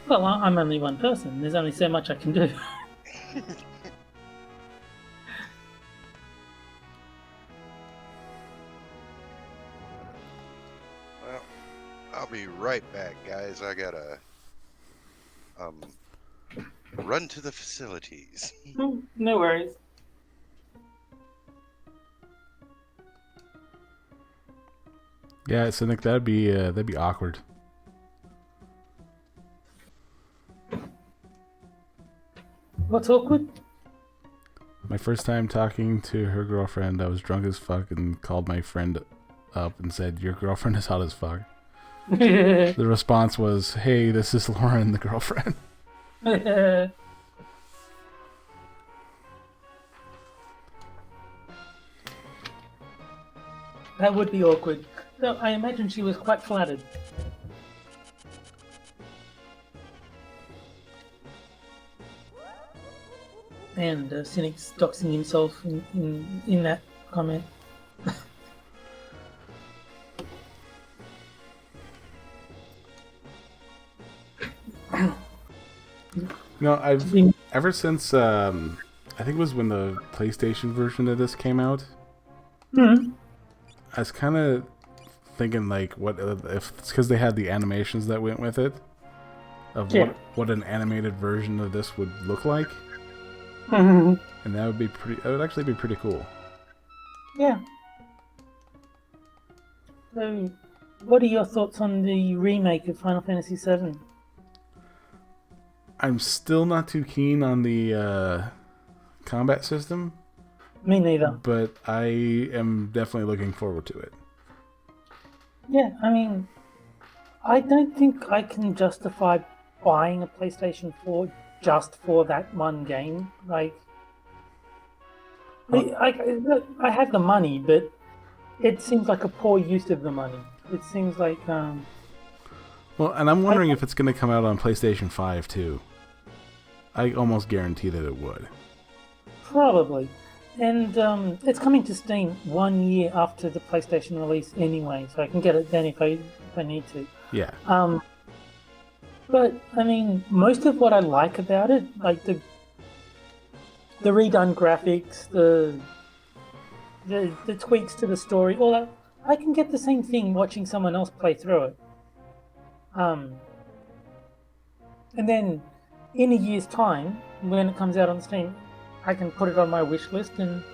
Well, I'm only one person. There's only so much I can do. Well, I'll be right back, guys. I gotta run to the facilities. No worries. Yeah, so Nick, that'd be awkward. What's awkward? My first time talking to her girlfriend, I was drunk as fuck and called my friend up and said, "Your girlfriend is hot as fuck." The response was, "Hey, this is Lauren, the girlfriend." That would be awkward. So I imagine she was quite flattered. And Cynic's doxing himself in that comment. No, ever since I think it was when the PlayStation version of this came out. Mm-hmm. I was kind of thinking, like, what if it's because they had the animations that went with it, of what an animated version of this would look like, and that would be pretty. That would actually be pretty cool. Yeah. So, what are your thoughts on the remake of Final Fantasy VII? I'm still not too keen on the combat system. Me neither. But I am definitely looking forward to it. Yeah, I mean, I don't think I can justify buying a PlayStation 4 just for that one game. Like, I have the money, but it seems like a poor use of the money. It seems like... Well, and I'm wondering if it's going to come out on PlayStation 5 too. I almost guarantee that it would. Probably. And it's coming to Steam 1 year after the PlayStation release anyway, so I can get it then if I need to. Yeah. But I mean, most of what I like about it, like the redone graphics, the tweaks to the story, all that, I can get the same thing watching someone else play through it. And then in a year's time, when it comes out on Steam, I can put it on my wish list and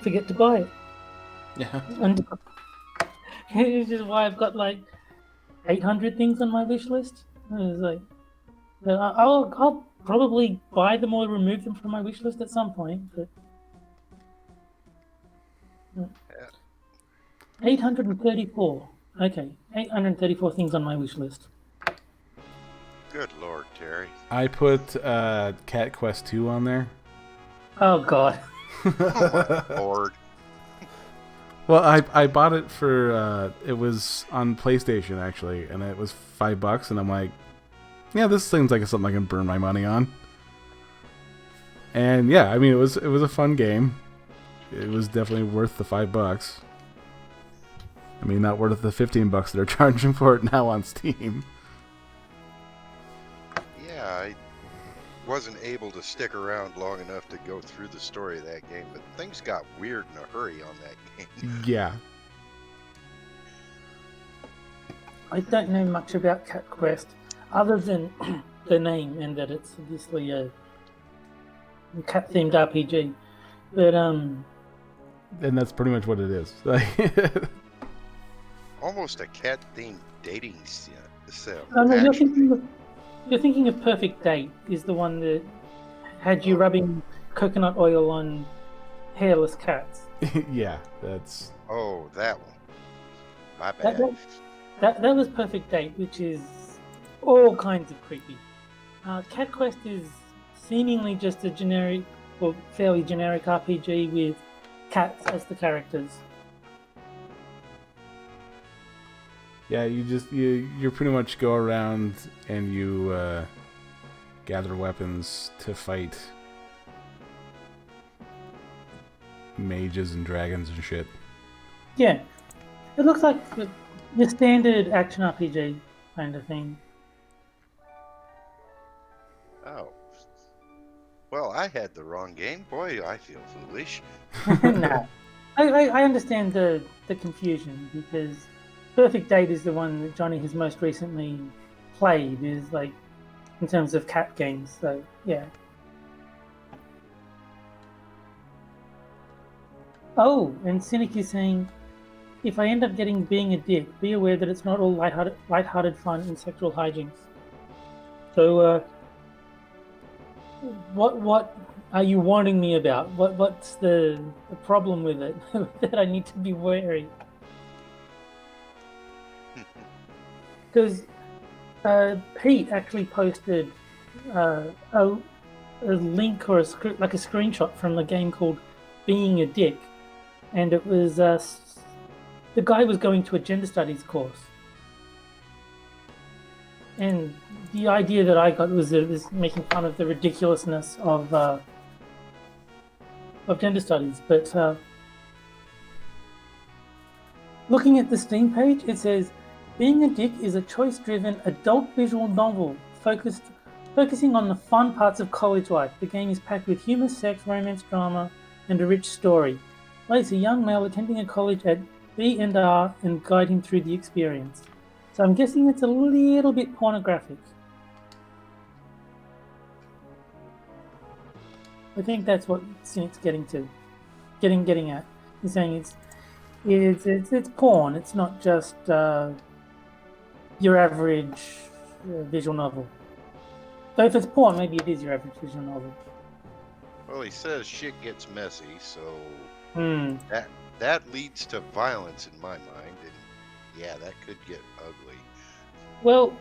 forget to buy it. Yeah. And it's just why I've got like 800 things on my wish list. It's like, I'll probably buy them or remove them from my wish list at some point. But 834. Okay, 834 things on my wish list. Good Lord, Terry. I put Cat Quest 2 on there. Oh God. Oh my Lord. Well, I bought it for it was on PlayStation actually, and it was $5, and I'm like, yeah, this seems like something I can burn my money on. And yeah, I mean, it was a fun game. It was definitely worth the $5. I mean, not worth the $15 they're charging for it now on Steam. Yeah, I wasn't able to stick around long enough to go through the story of that game, but things got weird in a hurry on that game. Yeah. I don't know much about Cat Quest, other than the name and that it's obviously a cat-themed RPG. But And that's pretty much what it is. Almost a cat-themed dating sim. no, you're thinking of Perfect Date is the one that had you rubbing coconut oil on hairless cats. Yeah, that's Oh, that one. My That, bad. that was Perfect Date, which is all kinds of creepy. Cat Quest is seemingly just a generic, or fairly generic RPG with cats as the characters. yeah. You pretty much go around and you gather weapons to fight mages and dragons and shit. Yeah, it looks like the standard action RPG kind of thing. Oh. Well, I had the wrong game. Boy, I feel foolish. Nah, I understand the confusion because Perfect Date is the one that Johnny has most recently played. Is like in terms of cat games. So yeah. Oh, and Cynic is saying, if I end up getting being a dick, be aware that it's not all lighthearted fun and sexual hijinks. So, what are you warning me about? What's the problem with it that I need to be wary? Because Pete actually posted a link or like a screenshot from a game called Being a Dick, and it was the guy was going to a gender studies course, and the idea that I got was that it was making fun of the ridiculousness of gender studies. But looking at the Steam page, it says, "Being a Dick is a choice-driven adult visual novel focusing on the fun parts of college life. The game is packed with humor, sex, romance, drama, and a rich story. Plays a young male attending a college at B&R and guide him through the experience." So I'm guessing it's a little bit pornographic. I think that's what Cynic's getting at. He's saying it's porn. It's not just your average visual novel. So if it's porn, maybe it is your average visual novel. Well, he says shit gets messy, so Hmm. that leads to violence in my mind, and yeah, that could get ugly. Well,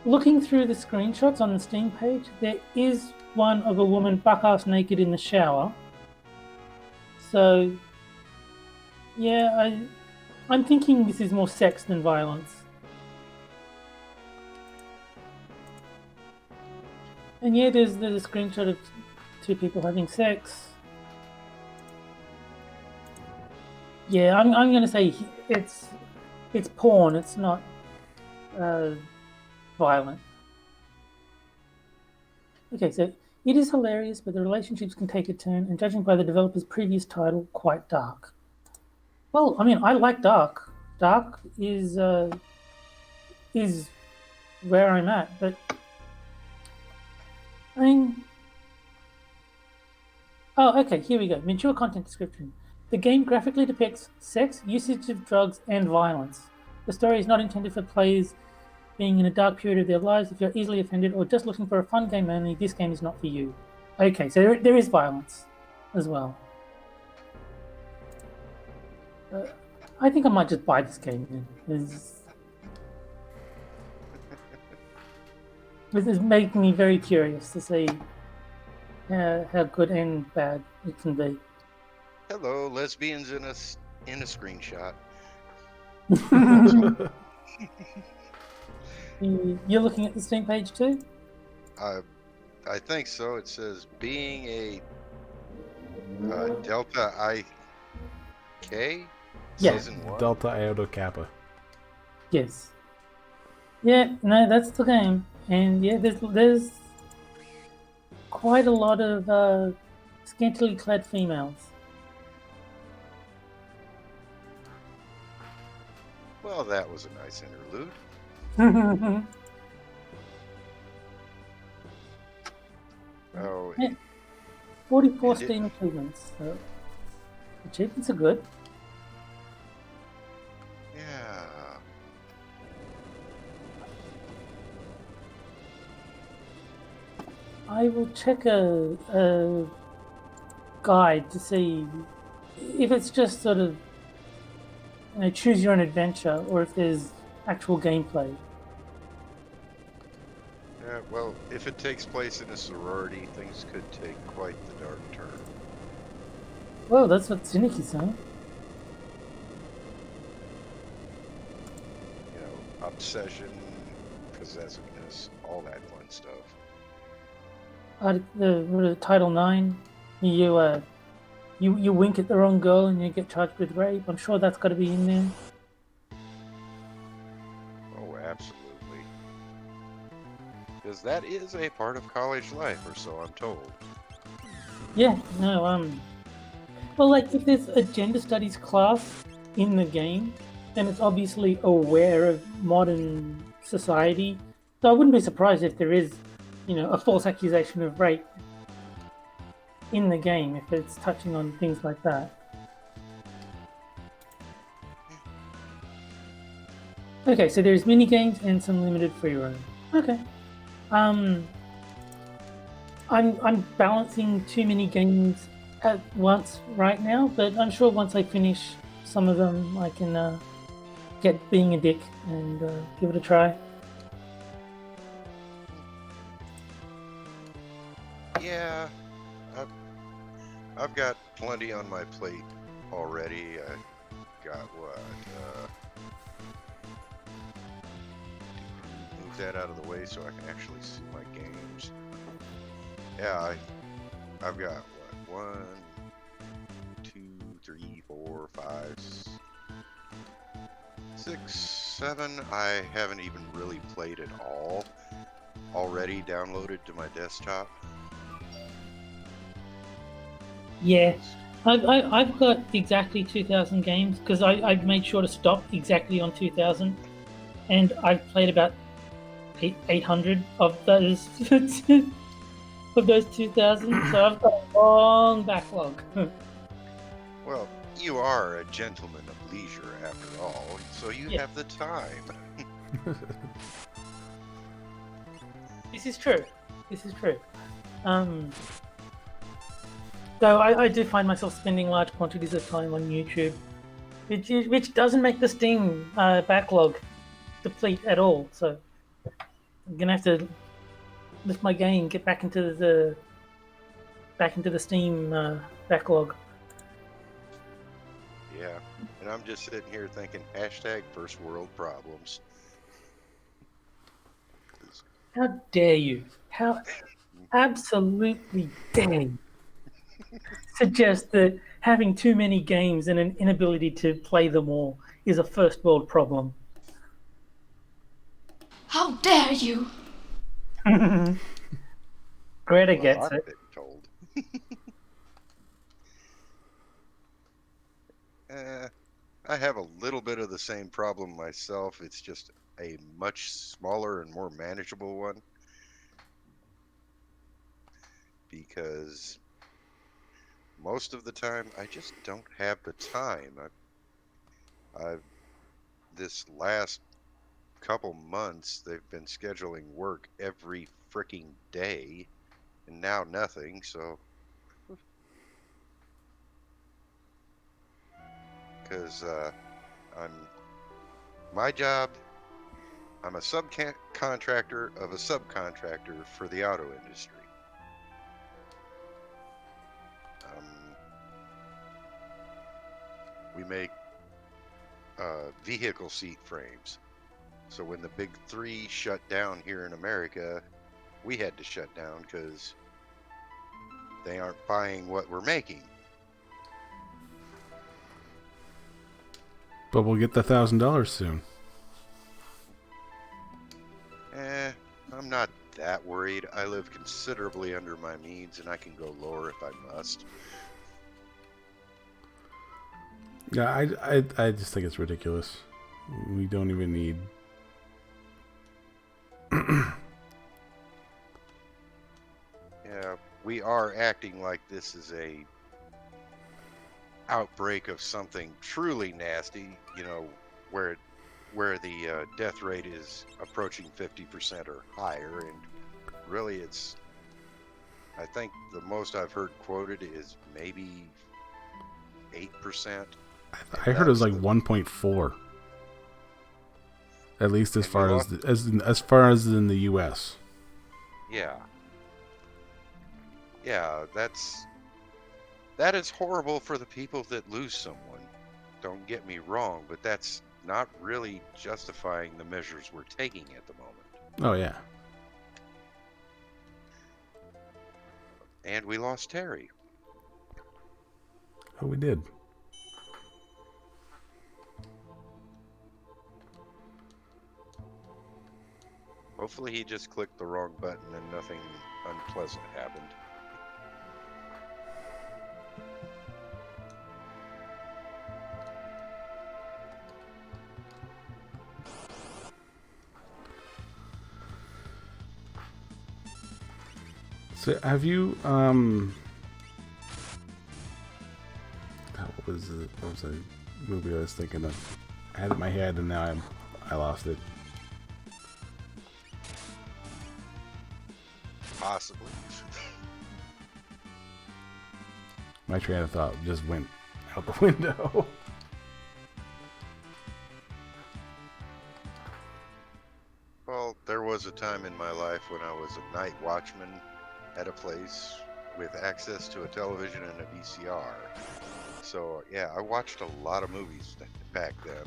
looking through the screenshots on the Steam page, there is one of a woman buck-ass naked in the shower. So, yeah, I'm thinking this is more sex than violence. And yeah, there's a screenshot of two people having sex. Yeah, I'm gonna say it's porn. It's not violent. Okay, so it is hilarious, but the relationships can take a turn, and judging by the developer's previous title, quite dark. Well, I mean, I like dark. Dark is where I'm at, but I mean, oh, okay, here we go. Mature content description. The game graphically depicts sex, usage of drugs, and violence. The story is not intended for players being in a dark period of their lives. If you're easily offended or just looking for a fun game only, this game is not for you. Okay, so there is violence as well. I think I might just buy this game then. This is making me very curious to see how good and bad it can be. Hello, lesbians in a screenshot. You're looking at the Steam page too? I think so. It says being a Delta IK Yeah. season 1. Delta Iota Kappa. Yes. Yeah, no, that's the game. And yeah, there's quite a lot of scantily clad females. Well, that was a nice interlude. Oh, Yeah. 44 And it- Steam achievements. So achievements are good. yeah. I will check a guide to see if it's just sort of choose your own adventure or if there's actual gameplay. Well, if it takes place in a sorority, things could take quite the dark turn. Well, that's what Cynic is saying. You know, obsession, possessiveness, all that fun stuff. The Title 9, you wink at the wrong girl and you get charged with rape. I'm sure that's got to be in there. Oh, absolutely. Because that is a part of college life, or so I'm told. Yeah, no, well, like if there's a gender studies class in the game, then it's obviously aware of modern society. So I wouldn't be surprised if there is, a false accusation of rape in the game if it's touching on things like that. Okay, so there's mini games and some limited free roam. Okay. I'm balancing too many games at once right now, but I'm sure once I finish some of them, I can get being a dick and give it a try. Yeah, I've got plenty on my plate already. I got what? Move that out of the way so I can actually see my games. Yeah, I've got what? 1, 2, 3, 4, 5, 6, 7. I haven't even really played at all. Already downloaded to my desktop. Yeah, I've got exactly 2,000 games because I've made sure to stop exactly on 2,000, and I've played about 800 of those of those 2,000. So I've got a long backlog. Well, you are a gentleman of leisure after all, so you Yeah. have the time. This is true. This is true. Though I do find myself spending large quantities of time on YouTube, which doesn't make the Steam backlog deplete at all. So I'm gonna have to lift my game, get back into the Steam backlog. Yeah, and I'm just sitting here thinking, hashtag first world problems. How dare you? How absolutely dare you suggest that having too many games and an inability to play them all is a first world problem? How dare you? Greta Well, gets I've it. been told. I have a little bit of the same problem myself. It's just a much smaller and more manageable one. Because most of the time, I just don't have the time. I've this last couple months, they've been scheduling work every freaking day, and now nothing. So, because on my job, I'm a subcontractor of a subcontractor for the auto industry. We make vehicle seat frames. So when the big three shut down here in America, we had to shut down because they aren't buying what we're making. But we'll get the $1,000 soon. I'm not that worried. I live considerably under my means, and I can go lower if I must. Yeah, I just think it's ridiculous. We don't even need. Yeah, we are acting like this is a outbreak of something truly nasty, where the death rate is approaching 50% or higher, and really it's I think the most I've heard quoted is maybe 8%. I heard it was like 1.4. At least as far as far as in the U.S. Yeah. Yeah, that is horrible for the people that lose someone. Don't get me wrong, but that's not really justifying the measures we're taking at the moment. Oh yeah. And we lost Terry. Oh, we did. Hopefully he just clicked the wrong button and nothing unpleasant happened. So have you what was the movie I was thinking of? I had it in my head and now I lost it. Possibly. My train of thought just went out the window. Well, there was a time in my life when I was a night watchman at a place with access to a television and a VCR. So, yeah, I watched a lot of movies back then.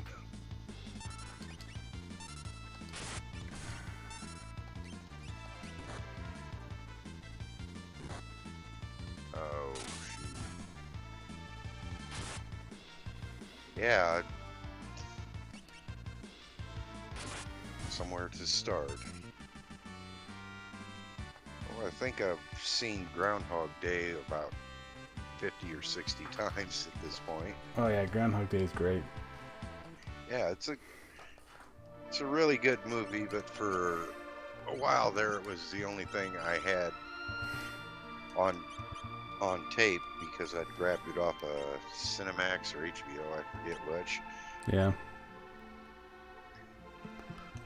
Oh, shoot. Yeah. Somewhere to start. Well, I think I've seen Groundhog Day about 50 or 60 times at this point. Oh yeah, Groundhog Day is great. Yeah, it's a really good movie, but for a while there it was the only thing I had on tape because I'd grabbed it off Cinemax or HBO, I forget which. Yeah.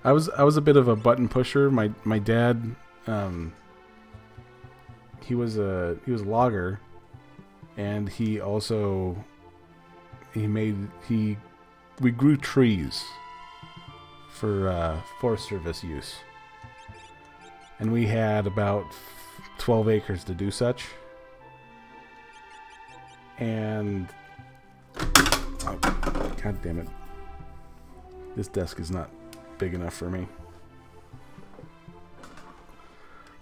I was a bit of a button pusher. My dad, he was a logger, and we grew trees for Forest Service use, and we had about 12 acres to do such. And oh, God damn it, this desk is not big enough for me.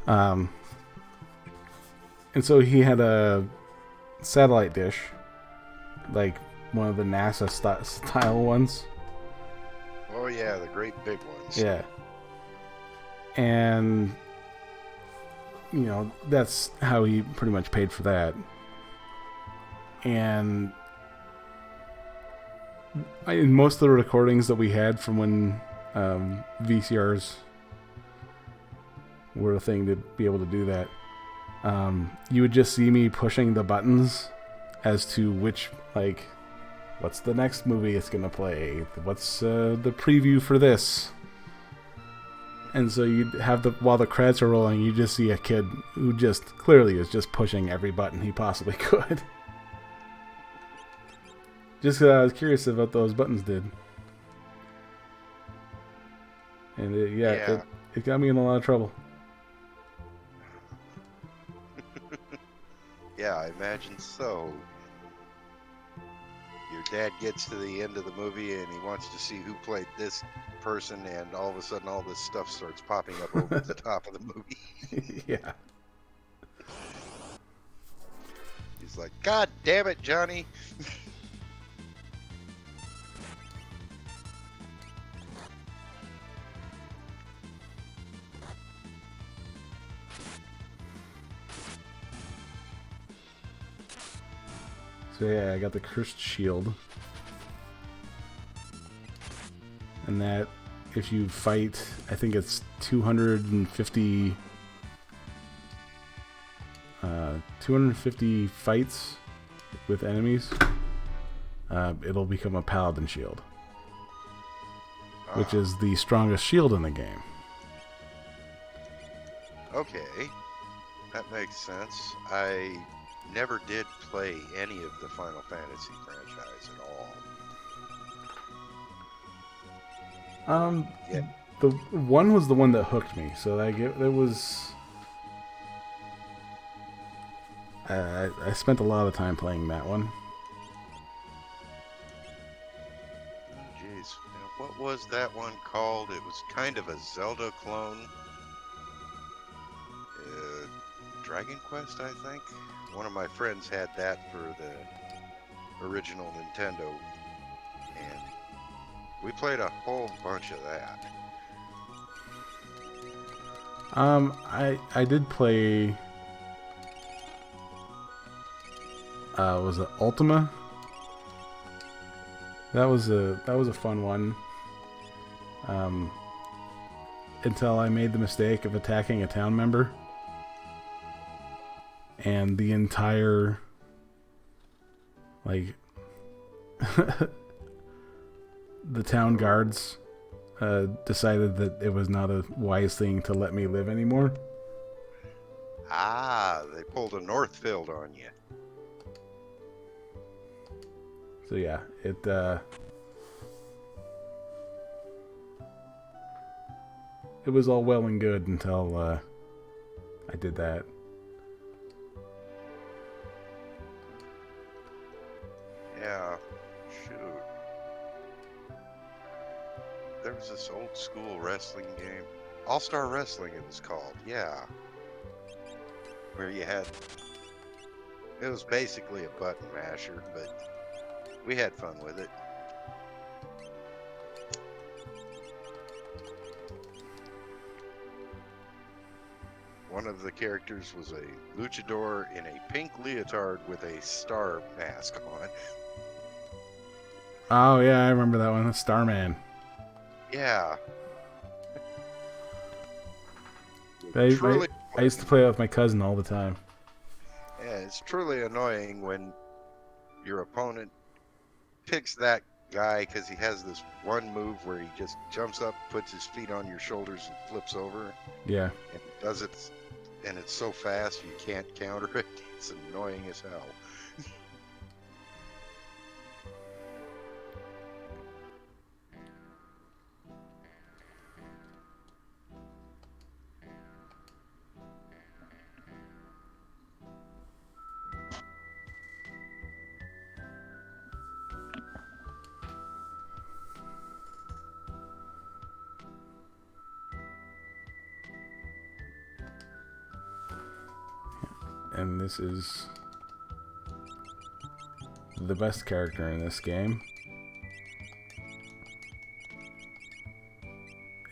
And so he had a satellite dish, like one of the NASA style ones. Oh yeah, the great big ones. Yeah. And that's how he pretty much paid for that. And in most of the recordings that we had from when VCRs were a thing to be able to do that, you would just see me pushing the buttons as to what's the next movie it's going to play, what's the preview for this. And so you'd have while the credits are rolling, you just see a kid who just clearly is just pushing every button he possibly could. Just because I was curious of what those buttons did. And it got me in a lot of trouble. Yeah, I imagine so. Your dad gets to the end of the movie and he wants to see who played this person, and all of a sudden all this stuff starts popping up over the top of the movie. Yeah. He's like, God damn it, Johnny. So yeah, I got the Cursed Shield. And that, if you fight, I think it's 250 fights with enemies, it'll become a Paladin Shield, which is the strongest shield in the game. Okay. That makes sense. I never did play any of the Final Fantasy franchise at all. Yeah. The one was the one that hooked me. So like it was. I spent a lot of time playing that one. Oh, jeez. Now, what was that one called? It was kind of a Zelda clone. Dragon Quest, I think. One of my friends had that for the original Nintendo, and we played a whole bunch of that. I did play. Was it Ultima? That was a fun one. Until I made the mistake of attacking a town member, and the entire the town guards decided that it was not a wise thing to let me live anymore. Ah, they pulled a Northfield on you. So yeah, it was all well and good until I did that. Yeah, shoot. There was this old school wrestling game. All-Star Wrestling it was called, yeah. Where you had... It was basically a button masher, but we had fun with it. One of the characters was a luchador in a pink leotard with a star mask on. Oh yeah, I remember that one, Starman. Yeah. I Truly, used to play that with my cousin all the time. yeah, it's truly annoying when your opponent picks that guy because he has this one move where he just jumps up, puts his feet on your shoulders, and flips over. Yeah. And does it, and it's so fast you can't counter it. It's annoying as hell. And this is the best character in this game,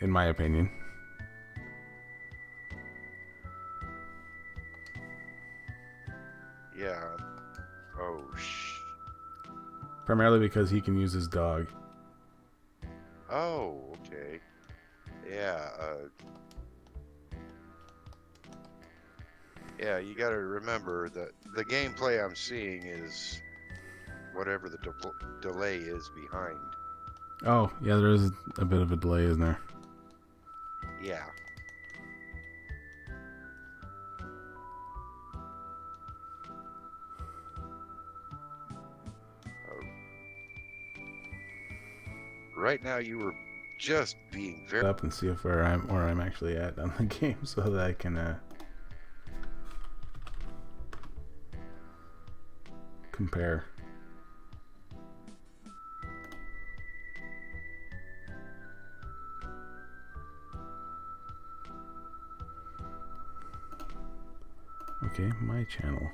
in my opinion. Yeah. Oh, Primarily because he can use his dog. Oh, okay. Yeah, yeah, you gotta remember that the gameplay I'm seeing is whatever the delay is behind. Oh, yeah, there is a bit of a delay, isn't there? Yeah. Oh. Right now you were just being very... Up and see if where I'm actually at on the game so that I can compare. Okay, my channel.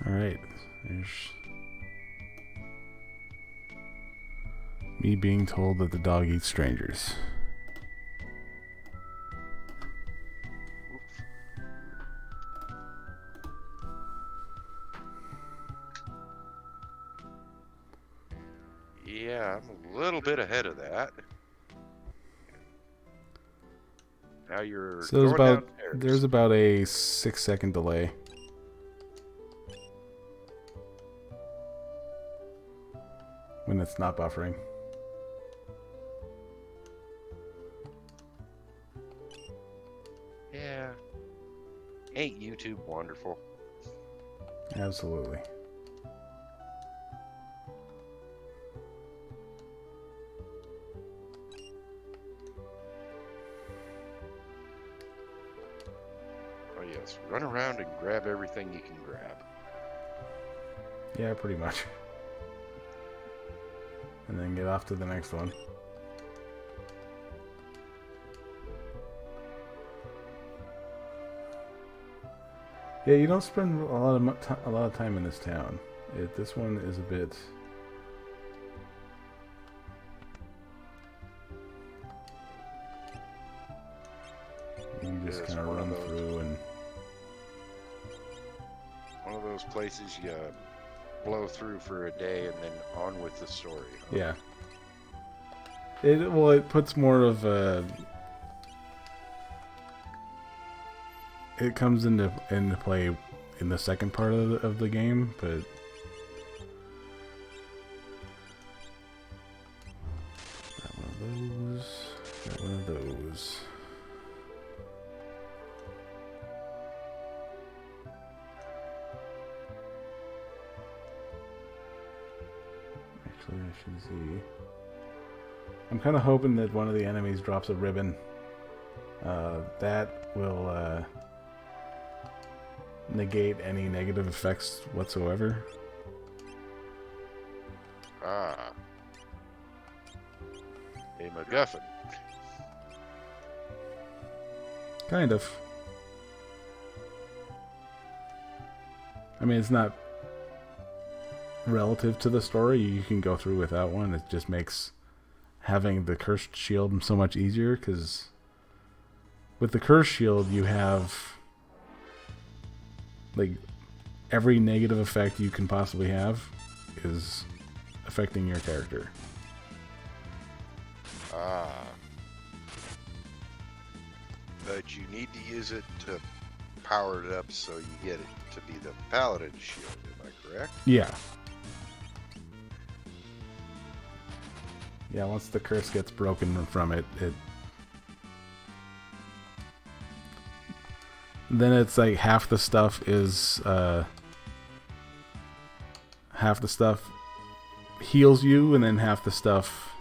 Alright, there's me being told that the dog eats strangers. Yeah, I'm a little bit ahead of that. Now you're So there's downstairs. about a 6-second delay. When it's not buffering. Ain't YouTube wonderful? Absolutely. Oh yes, run around and grab everything you can grab. Yeah, pretty much. And then get off to the next one. Yeah, you don't spend a lot of time in this town. This one is a bit. You just kind of run through and. One of those places you blow through for a day and then on with the story. Huh? Yeah. It puts more of a. It comes into play in the second part of the game, but. Got one of those. Got one of those. Actually, I should see. I'm kind of hoping that one of the enemies drops a ribbon. That will negate any negative effects whatsoever. Ah. A MacGuffin. Kind of. I mean, it's not relative to the story. You can go through without one. It just makes having the cursed shield so much easier, because with the cursed shield you have like every negative effect you can possibly have is affecting your character. Ah. But you need to use it to power it up so you get it to be the paladin shield, am I correct? Yeah. Yeah, once the curse gets broken from it, then it's like half the stuff heals you, and then half the stuff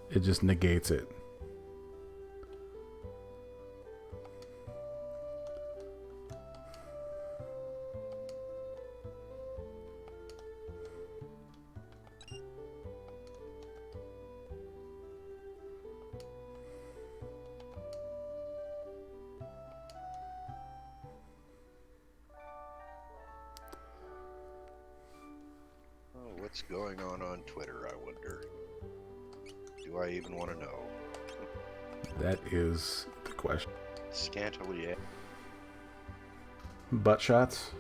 it just negates it. What's going on Twitter, I wonder? Do I even want to know? That is the question. Scantily. Butt shots?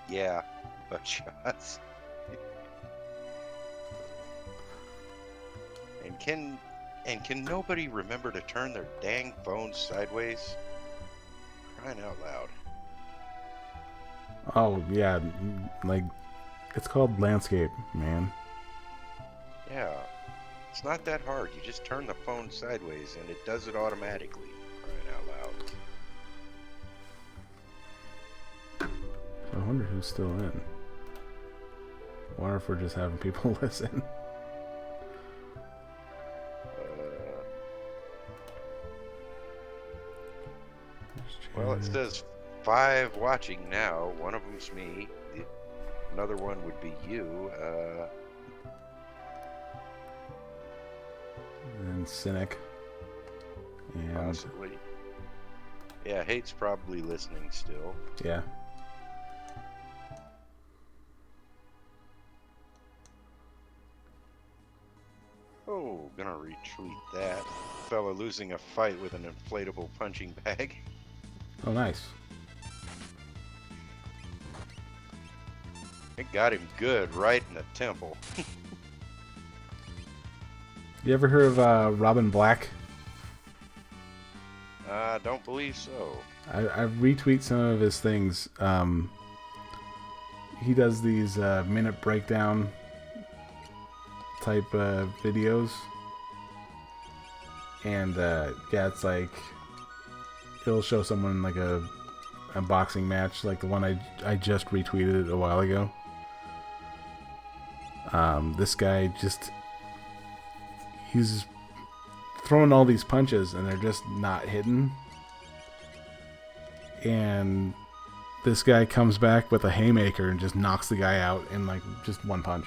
Yeah, butt shots. and can nobody remember to turn their dang phones sideways? Crying out loud. Oh, yeah, like, it's called landscape, man. Yeah, it's not that hard. You just turn the phone sideways and it does it automatically. Crying out loud. So I wonder who's still in. I wonder if we're just having people listen. Well, it says 5 watching now. One of them's me. Another one would be you. And Cynic. And Possibly. Yeah, Hate's probably listening still. yeah. Oh, gonna retweet that. Fella losing a fight with an inflatable punching bag. Oh, nice. It got him good right in the temple. You ever heard of Robin Black? Don't believe so. I retweet some of his things. He does these minute breakdown type videos. And yeah, it's like it'll show someone like a boxing match, like the one I just retweeted a while ago. This guy he's throwing all these punches and they're just not hitting. And this guy comes back with a haymaker and just knocks the guy out in like just one punch.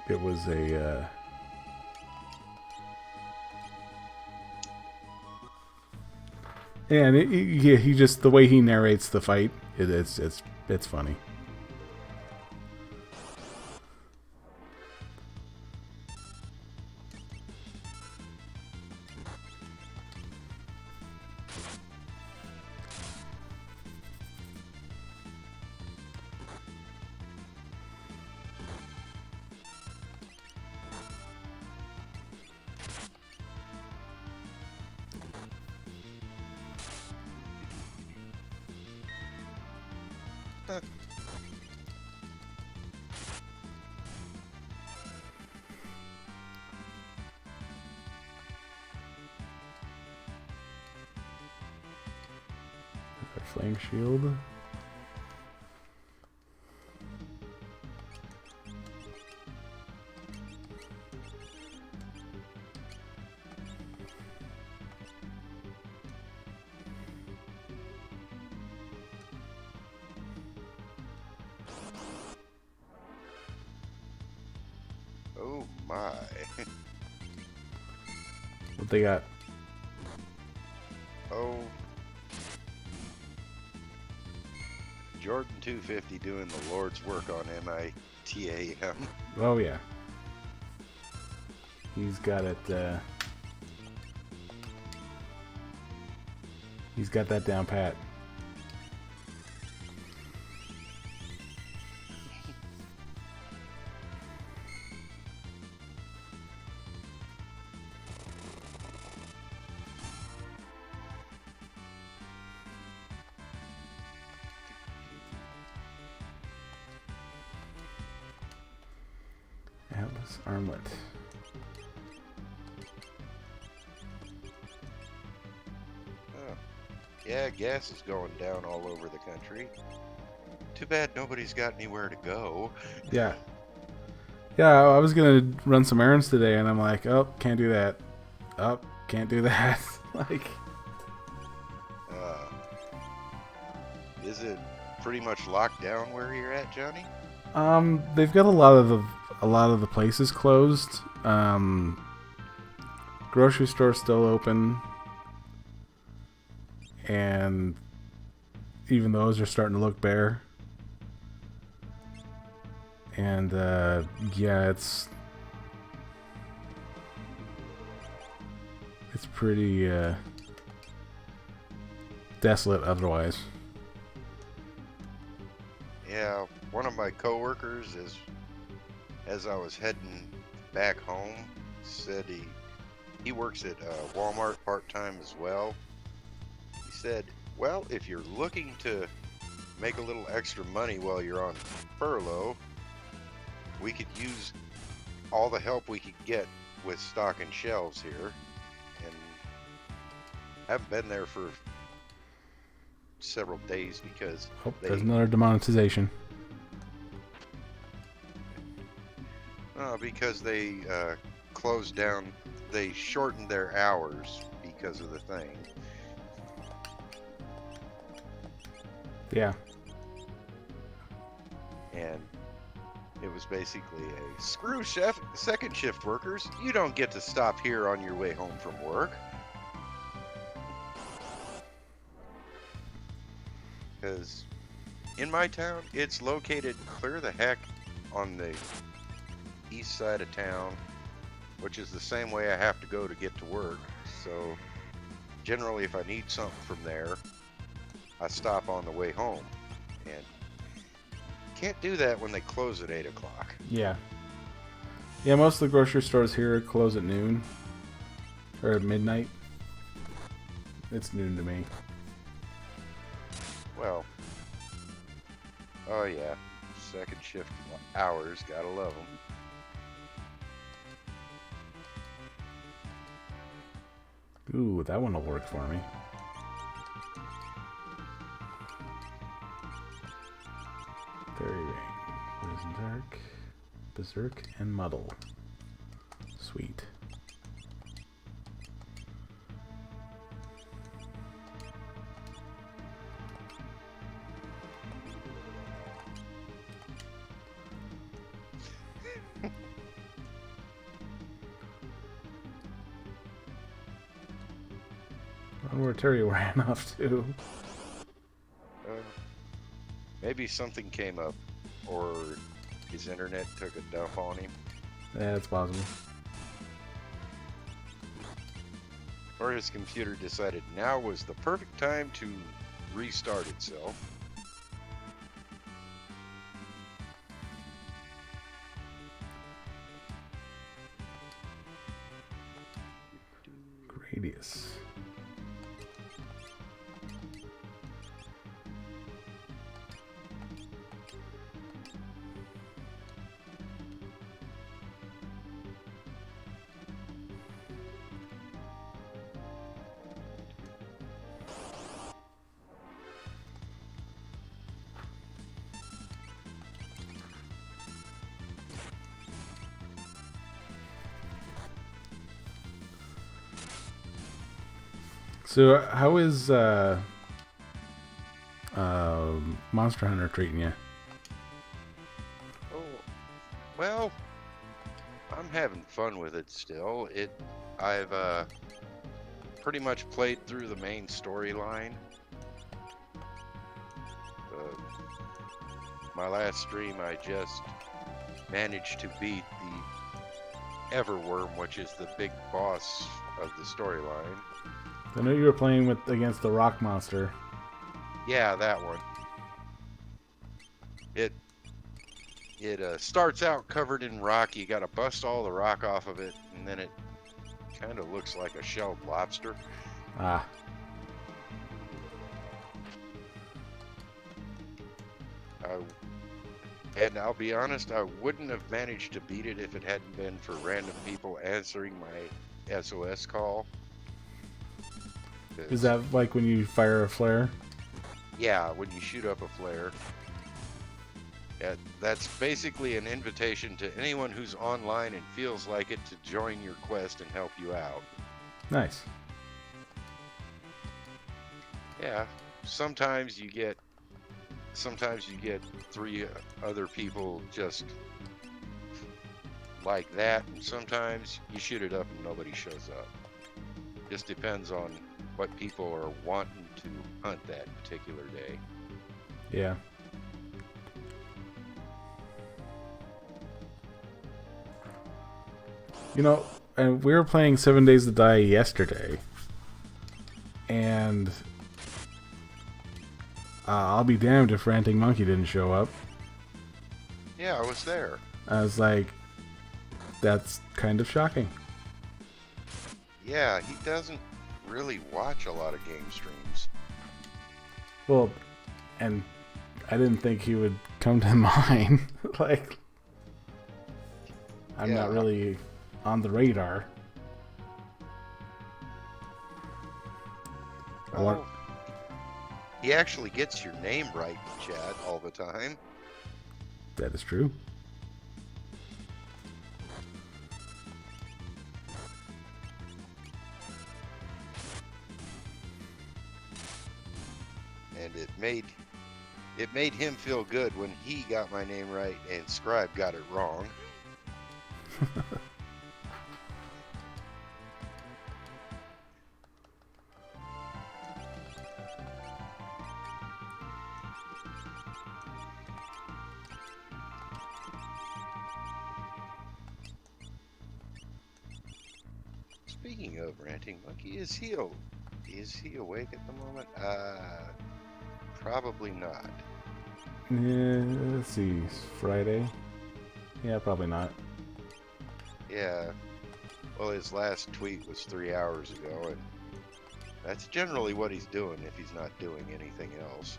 It was a and he just, the way he narrates the fight, it's funny. Flame shield. Oh my. What they got? Oh. Jordan 250 doing the Lord's work on MITAM. Oh yeah. He's got it. He's got that down pat. Atlas armlet. Oh. Yeah, gas is going down all over the country. Too bad nobody's got anywhere to go. Yeah. Yeah, I was gonna run some errands today, and I'm like, oh, can't do that. Oh, can't do that. Like, Is it pretty much locked down where you're at, Johnny? they've got a lot of the places closed. Grocery store still open, and even those are starting to look bare. And yeah, it's pretty desolate otherwise. Yeah, one of my coworkers, as I was heading back home, said he works at Walmart part-time as well. He said, well, if you're looking to make a little extra money while you're on furlough, we could use all the help we could get with stocking shelves here. And I haven't been there for several days because There's another demonetization. Because they closed down, they shortened their hours because of the thing. Yeah. And it was basically a screw second shift workers. You don't get to stop here on your way home from work. Because in my town, it's located clear the heck on the east side of town, which is the same way I have to go to get to work. So generally, if I need something from there, I stop on the way home. And can't do that when they close at 8 o'clock. Yeah. Yeah, most of the grocery stores here close at noon. Or at midnight. It's noon to me. Well, oh yeah. second shift hours. Gotta love them. Ooh, that one will work for me. Fairy Ring. Poison Dark, Berserk, and Muddle. Sweet. I wonder where Terry ran off to. Maybe something came up, or his internet took a dump on him. Yeah, it's possible. Or his computer decided now was the perfect time to restart itself. Gradius. So, how is Monster Hunter treating you? Oh, well, I'm having fun with it still. I've pretty much played through the main storyline. My last stream, I just managed to beat the Everworm, which is the big boss of the storyline. I know you were playing against the rock monster. Yeah, that one. It starts out covered in rock. You got to bust all the rock off of it, and then it kind of looks like a shelled lobster. Ah. And I'll be honest, I wouldn't have managed to beat it if it hadn't been for random people answering my SOS call. Is that like when you fire a flare? Yeah, when you shoot up a flare. That's basically an invitation to anyone who's online and feels like it to join your quest and help you out. Nice. Yeah, sometimes you get 3 other people just like that, and sometimes you shoot it up and nobody shows up. Just depends on what people are wanting to hunt that particular day. Yeah. You know, and we were playing 7 Days to Die yesterday, and I'll be damned if Ranting Monkey didn't show up. Yeah, I was there. I was like, that's kind of shocking. Yeah, he doesn't really watch a lot of game streams. Well, and I didn't think he would come to mine. Like, I'm not really on the radar. Oh, he actually gets your name right in chat all the time. That is true. And it made him feel good when he got my name right and Scribe got it wrong. Speaking of Ranting Monkey, is he awake at the moment? Probably not. Yeah, let's see. Friday? Yeah, probably not. Yeah. Well, his last tweet was 3 hours ago, and that's generally what he's doing if he's not doing anything else.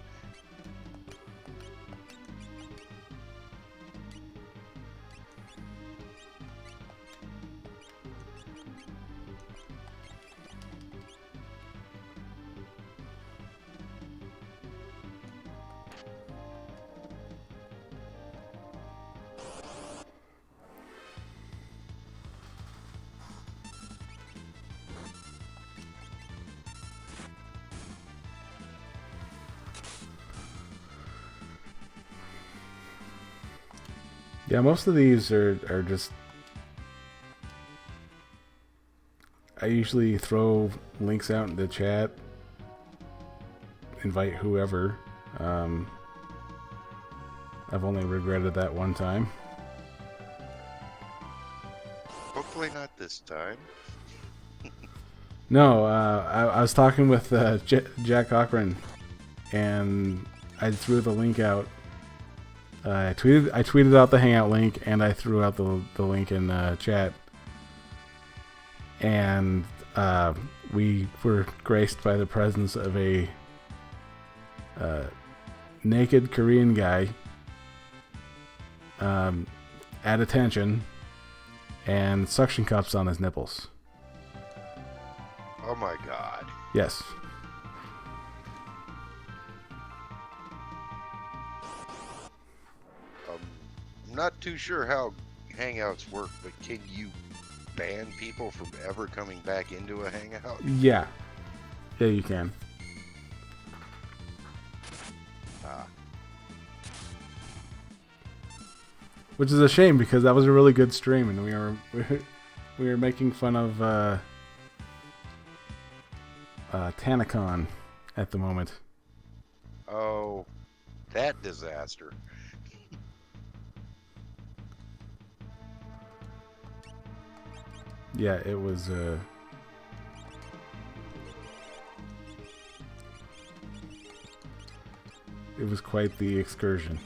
Yeah, most of these are just... I usually throw links out in the chat, invite whoever. I've only regretted that one time. Hopefully not this time. No, I was talking with Jack Cochran, and I threw the link out. I tweeted out the Hangout link, and I threw out the link in chat. And we were graced by the presence of a naked Korean guy at attention and suction cups on his nipples. Oh my god. Yes. I'm not too sure how Hangouts work, but can you ban people from ever coming back into a Hangout? Yeah. Yeah, you can. Which is a shame because that was a really good stream, and we were making fun of Tanacon at the moment. Oh, that disaster. Yeah, it was quite the excursion.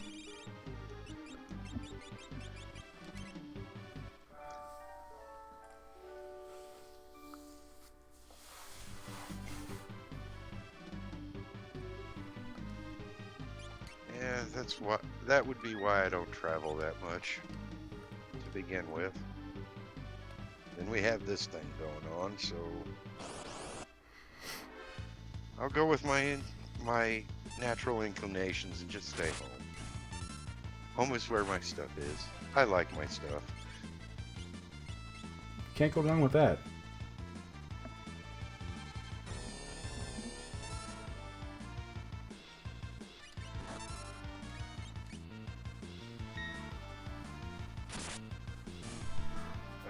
Yeah, that would be why I don't travel that much to begin with. Then we have this thing going on, so I'll go with my natural inclinations and just stay home. Home is where my stuff is. I like my stuff. Can't go wrong with that.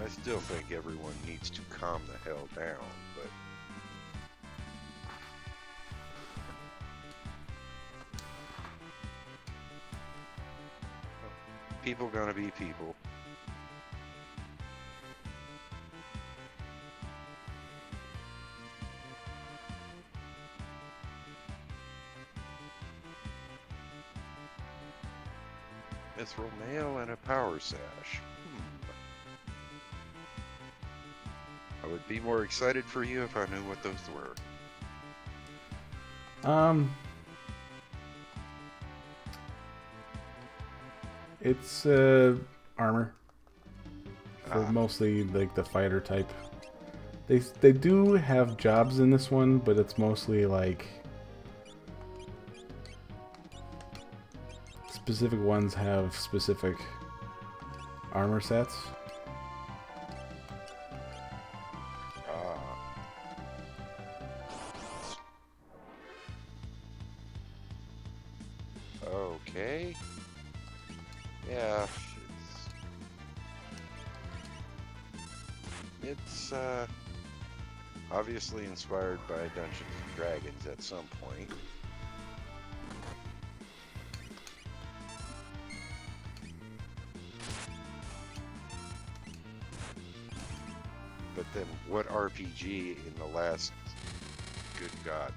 I still think everyone needs to calm the hell down, but people gonna be people. Mithril mail and a power sash. I would be more excited for you if I knew what those were. It's armor for mostly like the fighter type. They do have jobs in this one, but it's mostly like specific ones have specific armor sets. Okay. Yeah. It's obviously inspired by Dungeons and Dragons at some point. But then what RPG in the last, good God,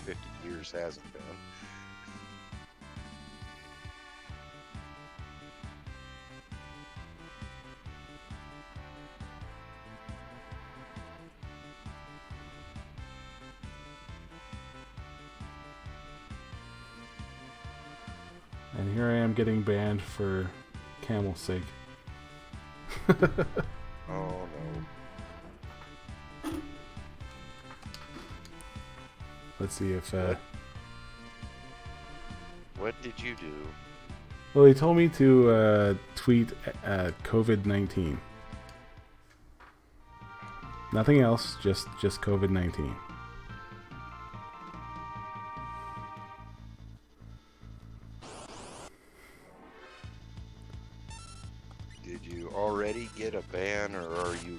50 years hasn't been? And here I am getting banned for Camel's sake. Oh no. Let's see if What did you do? well, he told me to tweet COVID-19. Nothing else, just COVID-19. get a ban, or are you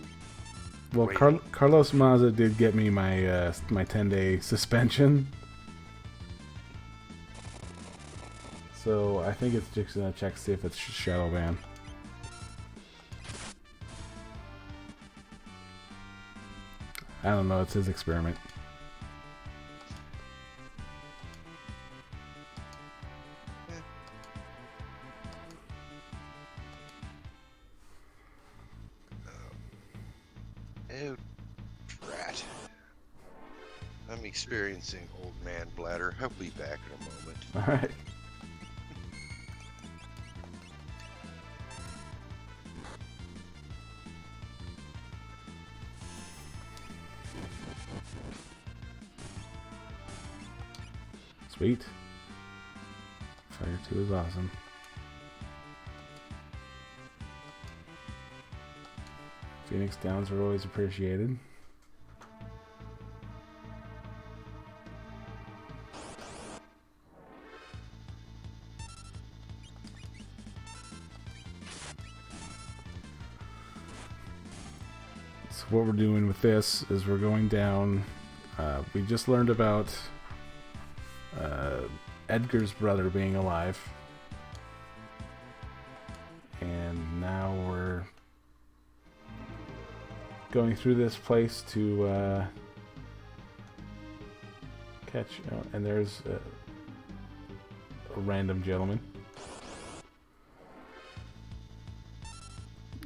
Well, waiting? Carlos Maza did get me my my 10-day suspension. So I think it's just gonna check to see if it's shadow ban. I don't know. It's his experiment. Oh, drat. I'm experiencing old man bladder. I'll be back in a moment. All right. Sweet. Fire 2 is awesome. Phoenix Downs are always appreciated. So what we're doing with this is we're going down. We just learned about Edgar's brother being alive. And now we're going through this place to catch. And there's a random gentleman.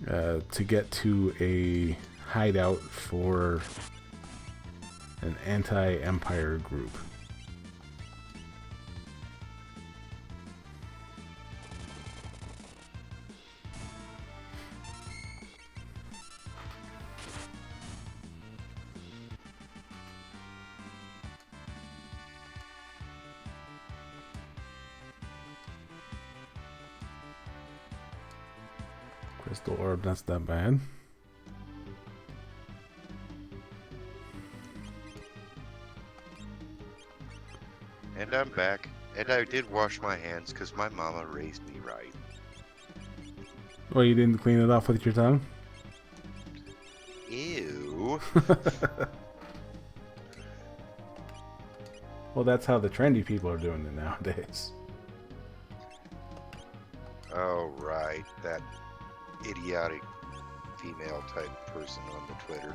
To get to a hideout for an anti-empire group. Crystal orb, that's that bad. And I'm back. And I did wash my hands because my mama raised me right. Well, you didn't clean it off with your tongue? Ew. Well, that's how the trendy people are doing it nowadays. Oh, right. That idiotic female type person on the Twitter.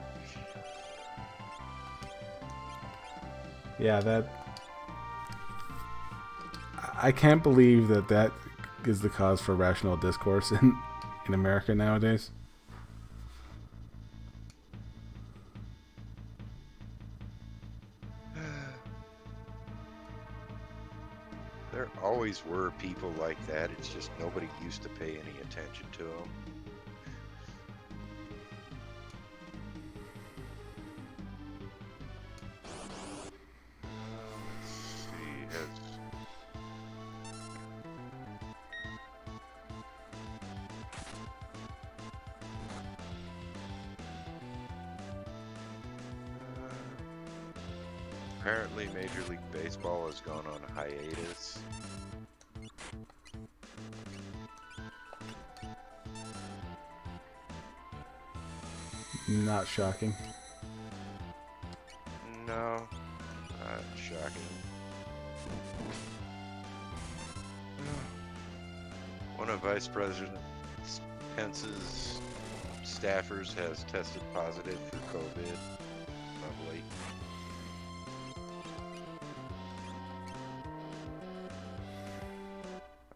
Yeah, that... I can't believe that that is the cause for rational discourse in America nowadays. There always were people like that. It's just nobody used to pay any attention to them. Apparently, Major League Baseball has gone on a hiatus. Not shocking. No, not shocking. One of Vice President Pence's staffers has tested positive for COVID. Lovely.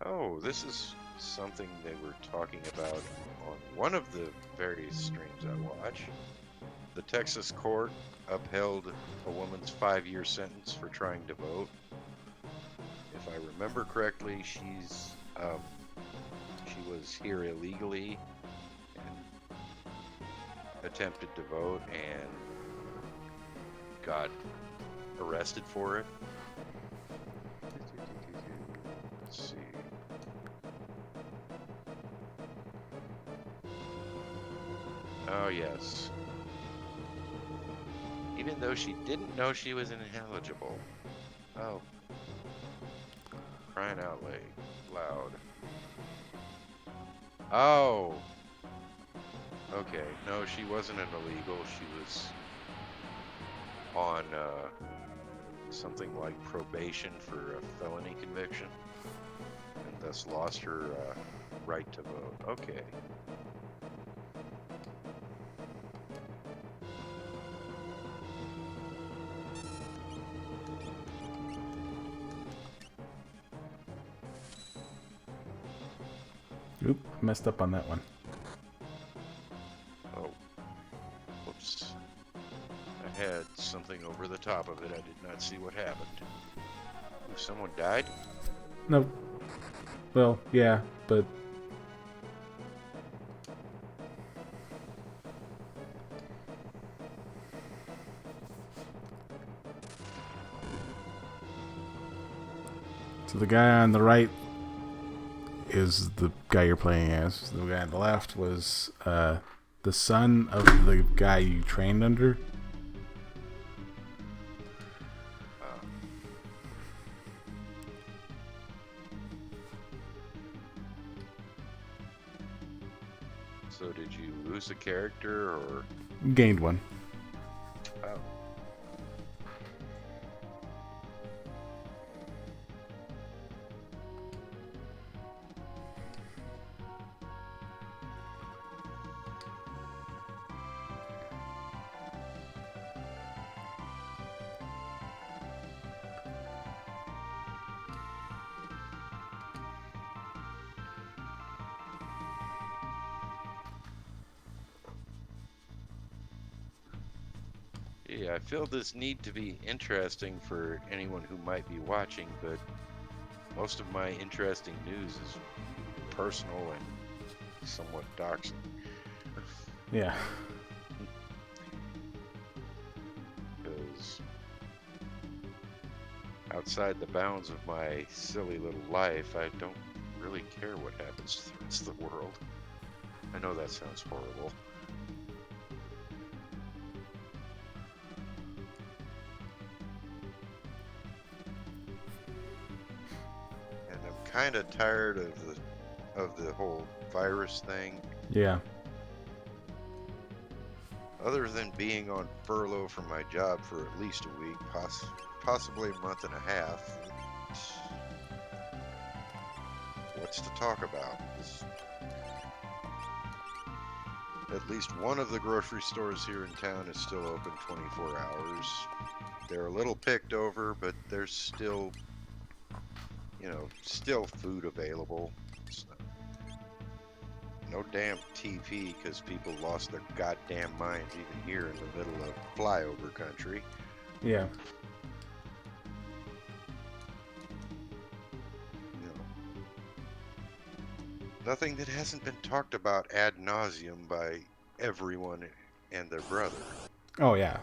Oh, this is something they were talking about on one of the various streams I watch. The Texas court upheld a woman's 5-year sentence for trying to vote. If I remember correctly, she was here illegally and attempted to vote and got arrested for it. Let's see. Oh, yes. Even though she didn't know she was ineligible. Oh. Crying out loud. Oh. Okay, no, she wasn't an illegal. She was on something like probation for a felony conviction, and thus lost her right to vote. Okay. Oop, messed up on that one. Oh, whoops. I had something over the top of it. I did not see what happened. Ooh, someone died? Nope. Well, yeah, but so the guy on the right is the guy you're playing as. The guy on the left was the son of the guy you trained under. So did you lose a character or? Gained one. Oh. Yeah, I feel this need to be interesting for anyone who might be watching, but most of my interesting news is personal and somewhat doxing. Yeah. Because outside the bounds of my silly little life, I don't really care what happens to the rest of the world. I know that sounds horrible. And I'm kind of tired of the whole virus thing. Yeah. Other than being on furlough from my job for at least a week, possibly a month and a half, what's to talk about? At least one of the grocery stores here in town is still open 24 hours. They're a little picked over, but there's still, still food available. No damn TV because people lost their goddamn minds even here in the middle of flyover country. Yeah. Nothing that hasn't been talked about ad nauseum by everyone and their brother. Oh, yeah.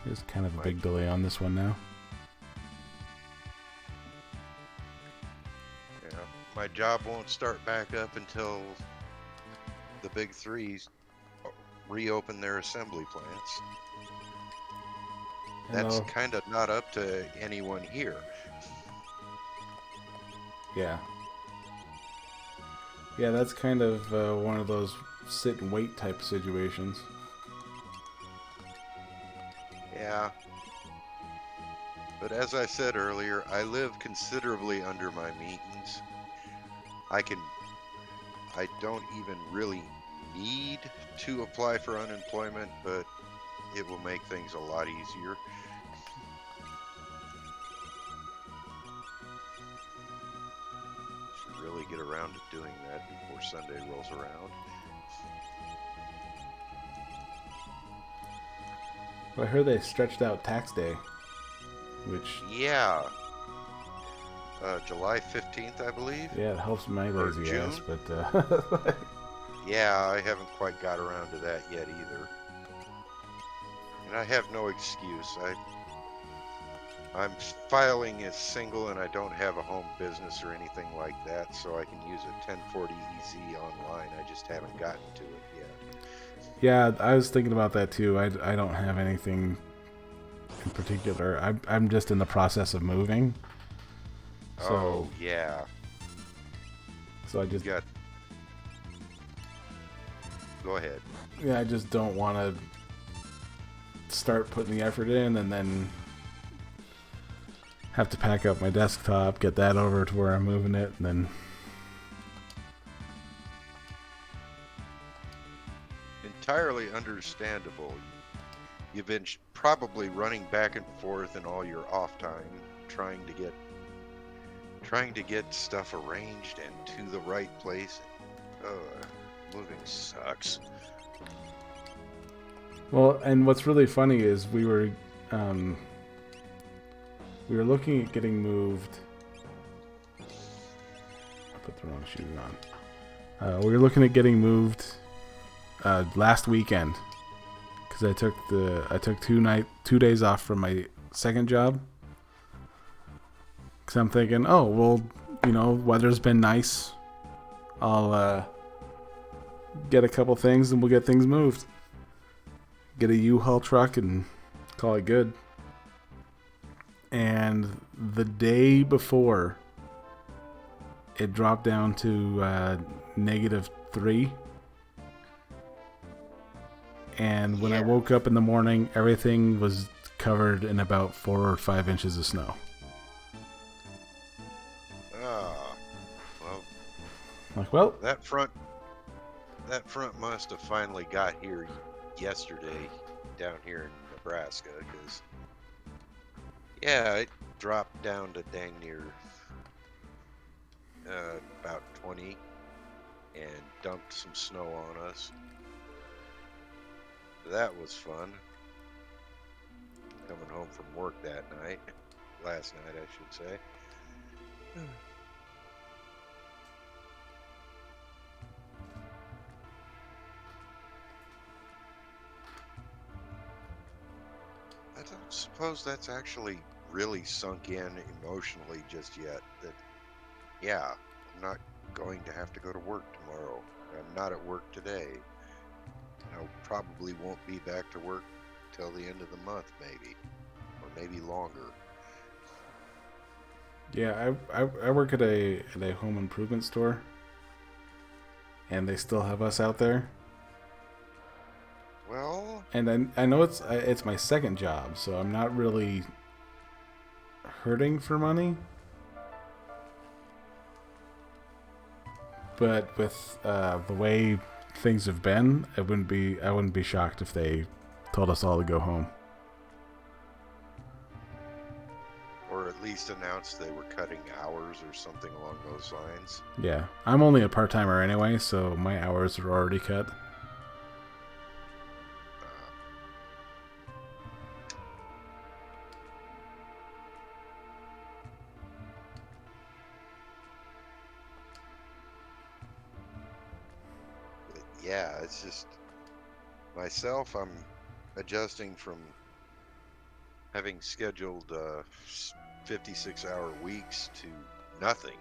There's kind of a big delay on this one now. Yeah, my job won't start back up until the big threes reopen their assembly plants. That's kind of not up to anyone here. Yeah. Yeah, that's kind of one of those sit and wait type situations. Yeah. But as I said earlier, I live considerably under my means. I don't even really need to apply for unemployment, but it will make things a lot easier. Should really get around to doing that before Sunday rolls around. Well, I heard they stretched out tax day, which... Yeah. July 15th, I believe. Yeah, it helps my lazy June? ass, but... Yeah, I haven't quite got around to that yet either. And I have no excuse. I'm filing as single and I don't have a home business or anything like that, so I can use a 1040EZ online. I just haven't gotten to it yet. Yeah, I was thinking about that too. I don't have anything in particular. I'm just in the process of moving. So, Oh, yeah. So I just You got... Go ahead. Yeah, I just don't want to start putting the effort in and then have to pack up my desktop, get that over to where I'm moving it, and then... Entirely understandable. You've been probably running back and forth in all your off time, trying to get stuff arranged and to the right place. Moving sucks. Well, and what's really funny is we were looking at getting moved. I put the wrong shoes on. We were looking at getting moved last weekend because I took 2 days off from my second job. Because I'm thinking, oh well, weather's been nice. I'll get a couple things and we'll get things moved. Get a U-Haul truck and call it good. And the day before, it dropped down to -3. And when I woke up in the morning, everything was covered in about 4 or 5 inches of snow. Well, that front must have finally got here yesterday down here in Nebraska, because it dropped down to dang near about 20 and dumped some snow on us. That was fun. Coming home from work last night I should say. I don't suppose that's actually really sunk in emotionally just yet. That, I'm not going to have to go to work tomorrow. I'm not at work today. I probably won't be back to work till the end of the month, maybe. Or maybe longer. Yeah, I work at a home improvement store. And they still have us out there. Well, and I know it's my second job, so I'm not really hurting for money. But with the way things have been, I wouldn't be shocked if they told us all to go home. Or at least announced they were cutting hours or something along those lines. Yeah, I'm only a part-timer anyway, so my hours are already cut. Yeah, it's just myself. I'm adjusting from having scheduled 56-hour weeks to nothing.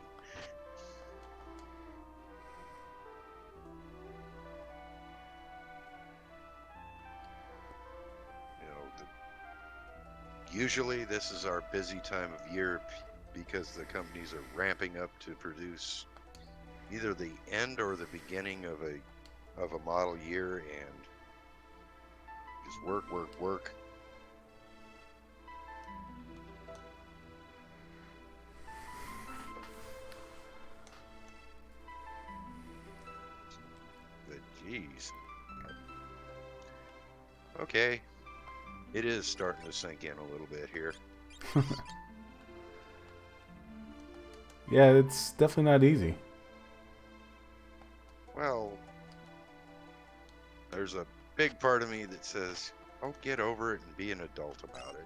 Usually this is our busy time of year because the companies are ramping up to produce either the end or the beginning of a model year, and just work. But geez. Okay. It is starting to sink in a little bit here. Yeah, it's definitely not easy. Well, there's a big part of me that says, oh, get over it and be an adult about it.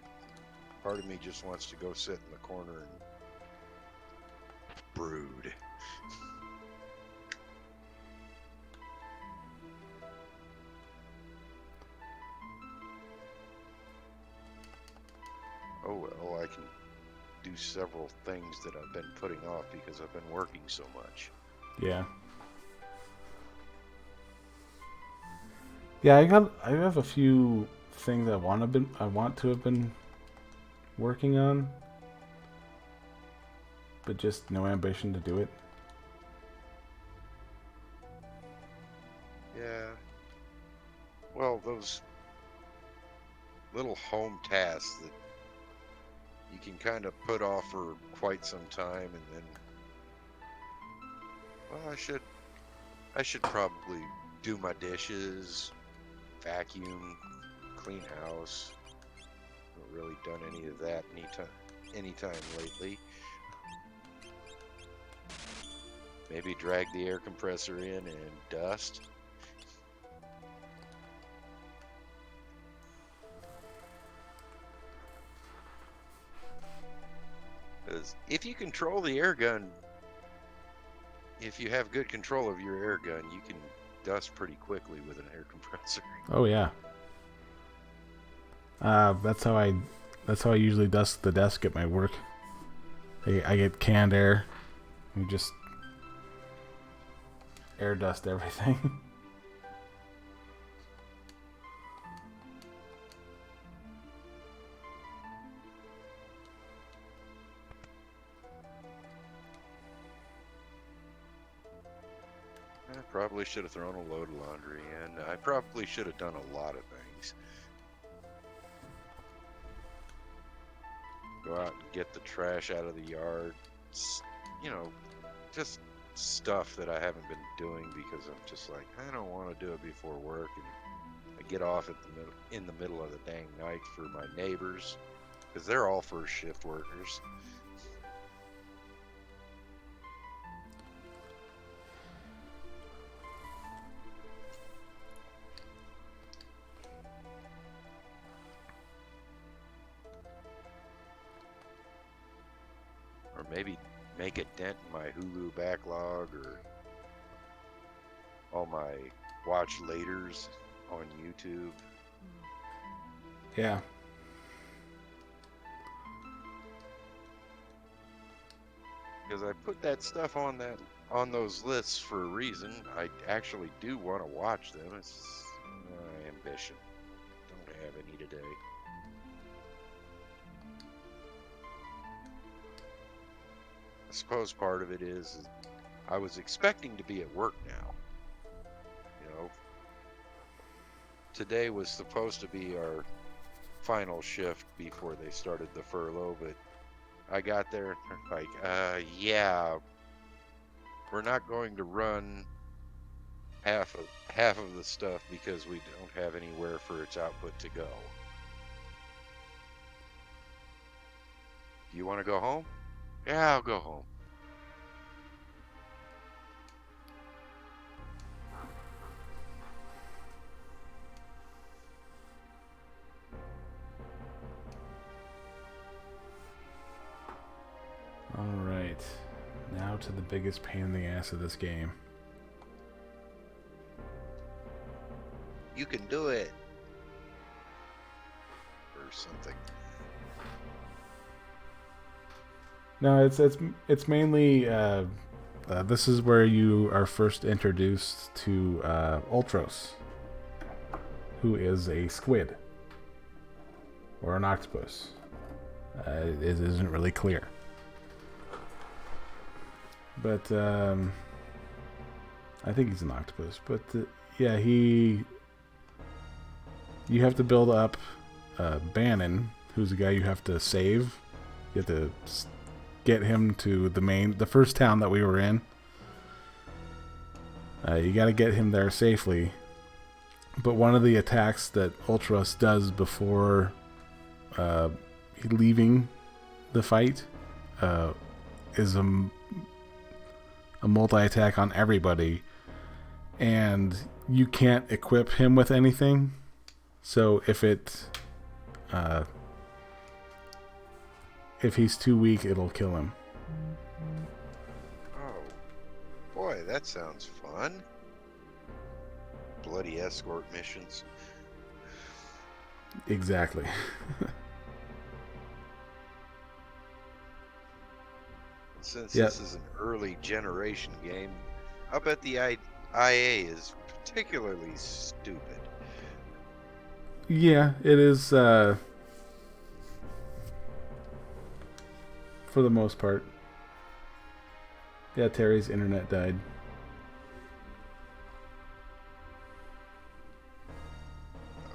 Part of me just wants to go sit in the corner and brood. oh well, I can do several things that I've been putting off because I've been working so much. Yeah. Yeah, I have a few things I want to have been working on, but just no ambition to do it. Yeah. Well, those little home tasks that you can kind of put off for quite some time, and then, well, I should probably do my dishes, vacuum, clean house. Haven't really done any of that anytime lately. Maybe drag the air compressor in and dust. 'Cause if you control the air gun, if you have good control of your air gun, you can dust pretty quickly with an air compressor. Oh yeah. That's how I usually dust the desk at my work. I get canned air. We just air dust everything. I probably should have thrown a load of laundry in. I probably should have done a lot of things. Go out and get the trash out of the yard. You know, just stuff that I haven't been doing because I'm just like, I don't want to do it before work, and I get off in the middle of the dang night for my neighbors because they're all first shift workers. Or maybe make a dent in my Hulu backlog, or all my watch laters on YouTube. Yeah. Because I put that stuff on those lists for a reason. I actually do want to watch them. It's my ambition. Don't have any today. I suppose part of it is I was expecting to be at work now. You know, today was supposed to be our final shift before they started the furlough, but I got there like, yeah, we're not going to run half of the stuff because we don't have anywhere for its output to go. Do you want to go home? Yeah, I'll go home. Alright. Now to the biggest pain in the ass of this game. You can do it. Or something. No, it's mainly this is where you are first introduced to Ultros, who is a squid or an octopus. It isn't really clear, but I think he's an octopus. But yeah, you have to build up Bannon, who's the guy you have to save. You have to get him to the first town that we were in. You got to get him there safely. But one of the attacks that Ultros does before leaving the fight is a multi-attack on everybody, and you can't equip him with anything. So if he's too weak, it'll kill him. Oh, boy, that sounds fun. Bloody escort missions. Exactly. since Yep. this is an early generation game, I'll bet the IA is particularly stupid. Yeah, it is, for the most part. Yeah, Terry's internet died.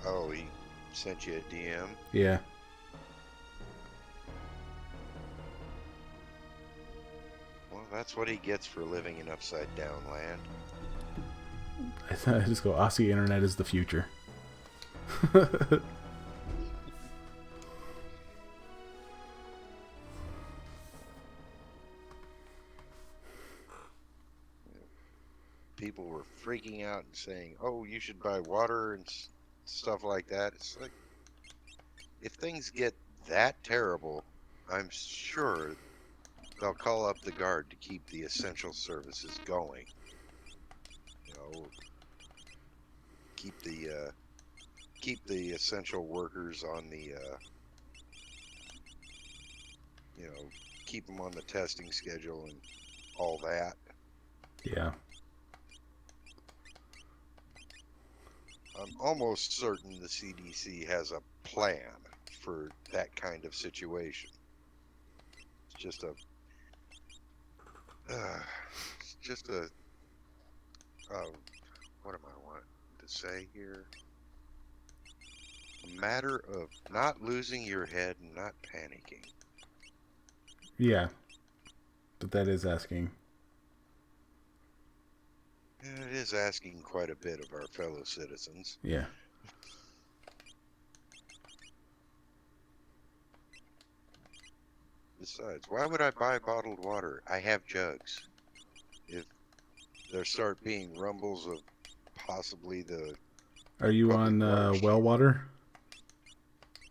Oh, he sent you a DM? Yeah. Well, that's what he gets for living in upside down land. I just go, Aussie internet is the future. People were freaking out and saying, "Oh, you should buy water and stuff like that." It's like, if things get that terrible, I'm sure they'll call up the guard to keep the essential services going. You know, keep the essential workers on the keep them on the testing schedule and all that. Yeah. I'm almost certain the CDC has a plan for that kind of situation. It's just a what am I wanting to say here? A matter of not losing your head and not panicking. Yeah. But that is asking. And it is asking quite a bit of our fellow citizens. Yeah. Besides, why would I buy bottled water? I have jugs. If there start being rumbles of possibly the Are you public on water well water?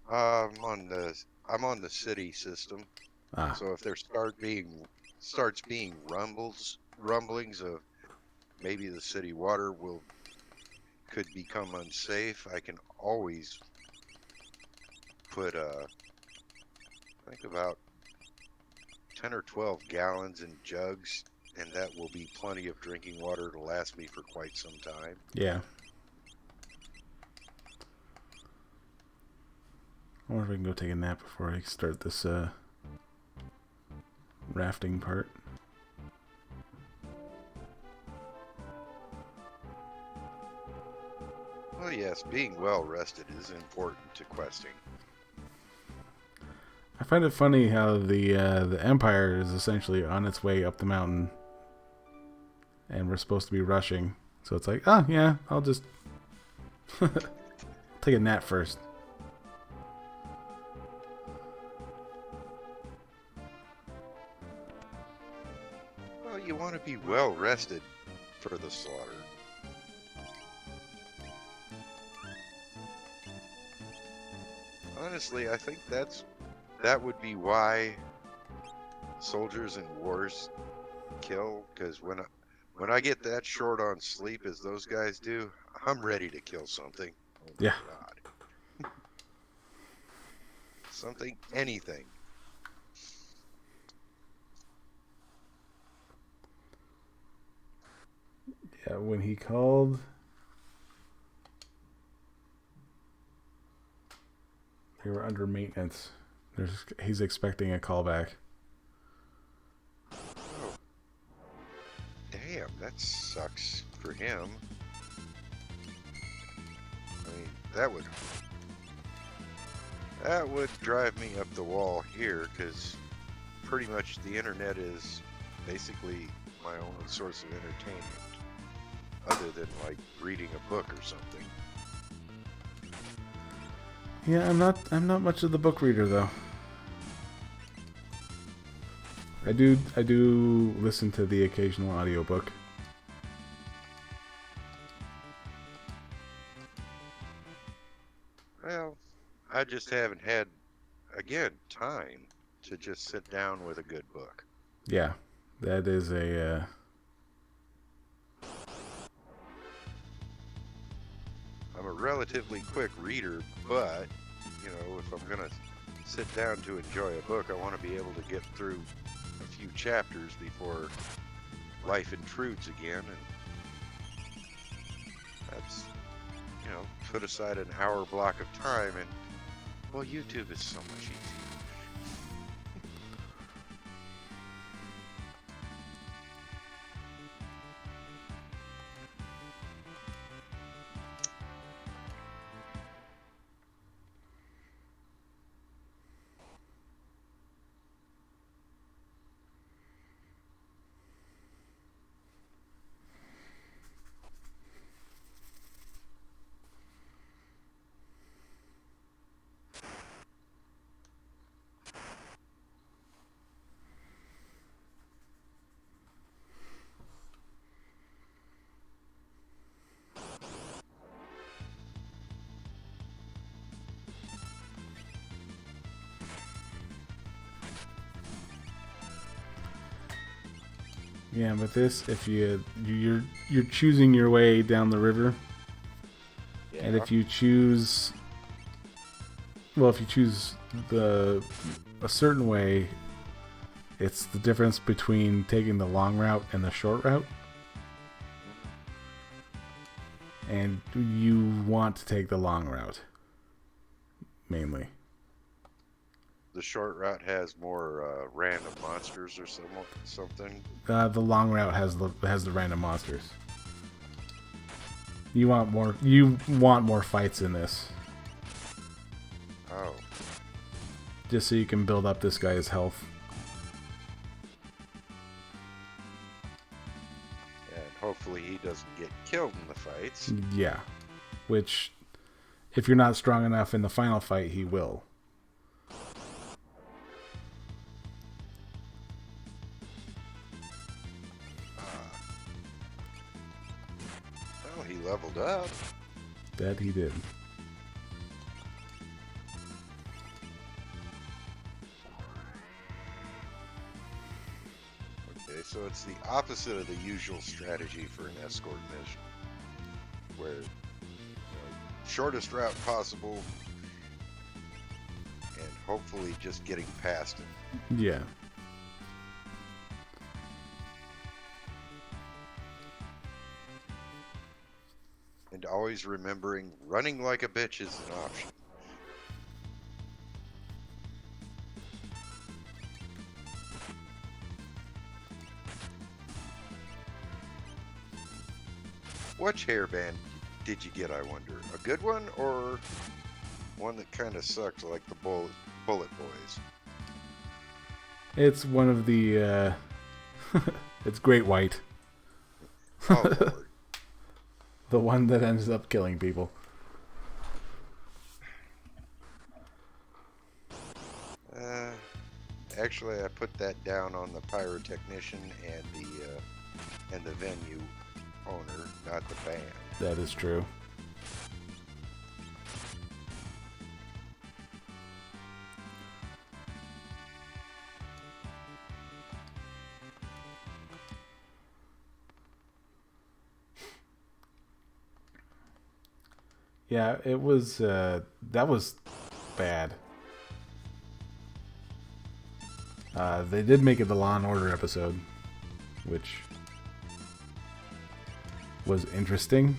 I'm on the city system. Ah. So if there starts being rumblings of maybe the city water could become unsafe, I can always put think about 10 or 12 gallons in jugs, and that will be plenty of drinking water to last me for quite some time. Yeah. I wonder if I can go take a nap before I start this rafting part. Well, yes, being well rested is important to questing. I find it funny how the Empire is essentially on its way up the mountain, and we're supposed to be rushing. So it's like, oh yeah, I'll just take a nap first. Well, you want to be well rested for the slaughter. Honestly, I think that would be why soldiers in wars kill, because when I get that short on sleep as those guys do, I'm ready to kill something. Oh my Yeah. God. Something, anything. Yeah, when he called, they were under maintenance. He's expecting a callback. Oh. Damn, that sucks for him. I mean, that would drive me up the wall here, because pretty much the internet is basically my only source of entertainment, other than like reading a book or something. Yeah, I'm not much of the book reader though. I do listen to the occasional audiobook. Well, I just haven't had, again, time to just sit down with a good book. Yeah, that is a I'm a relatively quick reader, but, you know, if I'm going to sit down to enjoy a book, I want to be able to get through a few chapters before life intrudes again, and that's, you know, put aside an hour block of time, and well, YouTube is so much easier. Yeah, but this, if you're choosing your way down the river, Yeah. and if you choose, well, if you choose a certain way, it's the difference between taking the long route and the short route. And you want to take the long route, mainly. The short route has more random monsters or something. The long route has the random monsters. You want more fights in this, Oh, just so you can build up this guy's health. and hopefully he doesn't get killed in the fights. Yeah, which, if you're not strong enough in the final fight, he will. Well, he leveled up. That he did. Okay, so it's the opposite of the usual strategy for an escort mission, where, you know, shortest route possible, and hopefully just getting past it. Yeah. And always remembering running like a bitch is an option. Which hairband did you get, I wonder? A good one, or one that kind of sucked like the Bullet Boys? It's one of the, it's Great White. Oh, Lord. The one that ends up killing people. Actually, I put that down on the pyrotechnician and the venue owner, not the band. That is true. Yeah, it was, that was bad. They did make it the Law and Order episode, which was interesting.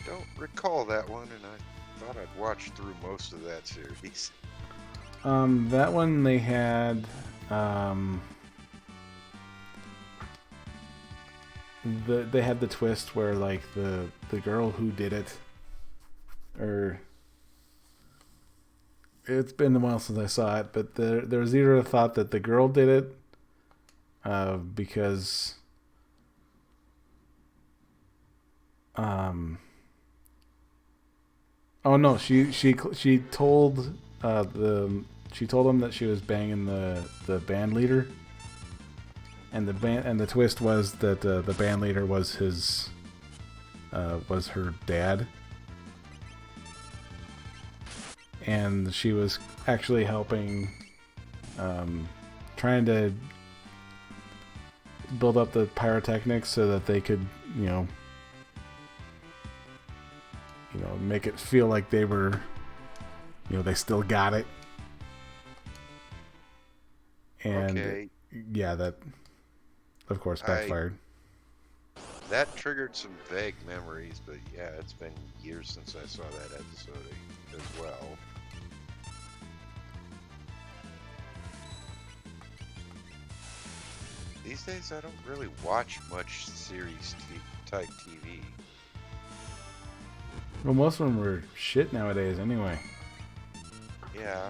Don't recall that one, and I thought I'd watched through most of that series. That one they had, they had the twist where, like, the girl who did it, or it's been a while since I saw it, but there was either a thought that the girl did it because oh no, she told she told him that she was banging the band leader, and the twist was that the band leader was her dad, and she was actually helping, trying to build up the pyrotechnics so that they could, you know, make it feel like they were, they still got it. And Okay. yeah, that of course backfired. That triggered some vague memories, but yeah, it's been years since I saw that episode as well. These days, I don't really watch much series type TV. Well, most of them are shit nowadays anyway. Yeah,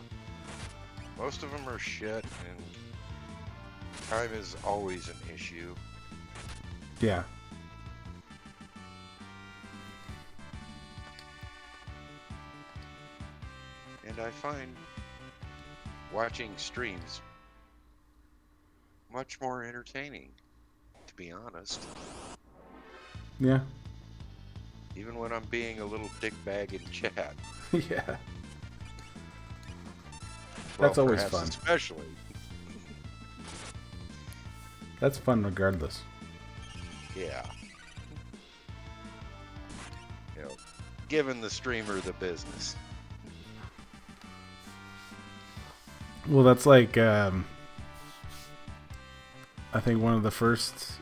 most of them are shit, and time is always an issue. Yeah. And I find watching streams much more entertaining, to be honest. Yeah. Even when I'm being a little dickbag in chat. Yeah. Well, That's always perhaps fun. Especially. That's fun regardless. Yeah. You know, giving the streamer the business. Well, that's like I think one of the first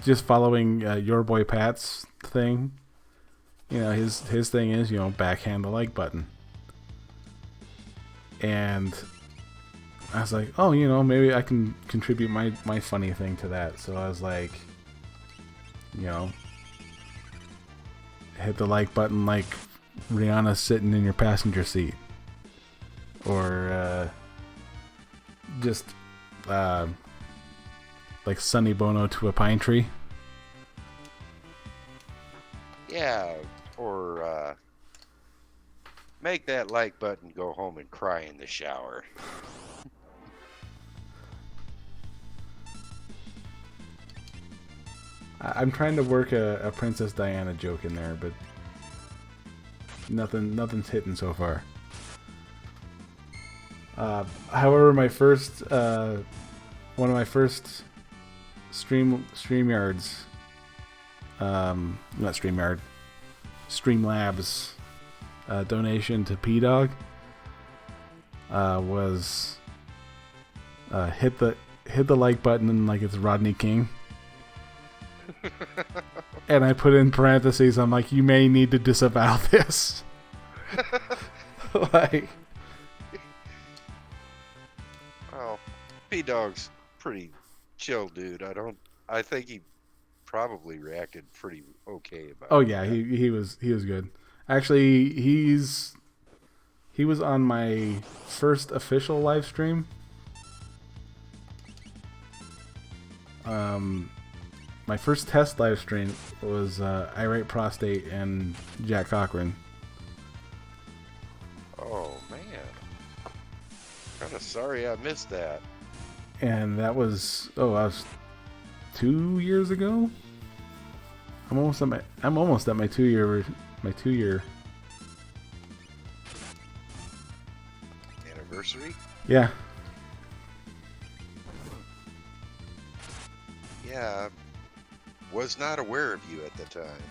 just following your boy Pat's thing. You know, his thing is, you know, backhand the like button. And I was like, oh, you know, maybe I can contribute my funny thing to that. So I was like, you know, hit the like button like Rihanna sitting in your passenger seat. Or just like Sonny Bono to a pine tree. Yeah, or make that like button go home and cry in the shower. I'm trying to work a Princess Diana joke in there, but nothing's hitting so far. However, my first one of my first StreamYards, not StreamYard, Streamlabs donation to P-Dog was hit the like button like it's Rodney King. And I put in parentheses, I'm like, you may need to disavow this. Like, Well, P-Dog's pretty chill dude. I think he probably reacted pretty okay about it. oh yeah, he was good. Actually, he was on my first official live stream. My first test live stream was Irate Prostate and Jack Cochran. Oh, man. Kind of sorry I missed that. And that was I was 2 years ago. I'm almost at my 2 year Anniversary? Yeah. Yeah, was not aware of you at the time.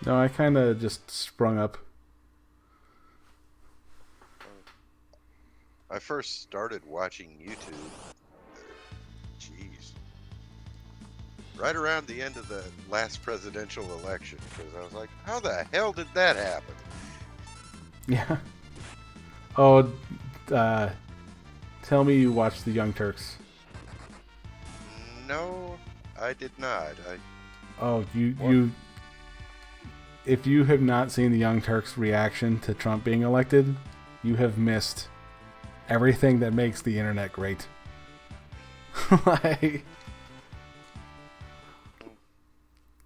No, I kind of just sprung up. I first started watching YouTube, jeez, right around the end of the last presidential election, because I was like, how the hell did that happen? Yeah. Oh, tell me you watched the Young Turks. No, I did not. Oh, you. If you have not seen the Young Turks' reaction to Trump being elected, you have missed everything that makes the internet great. like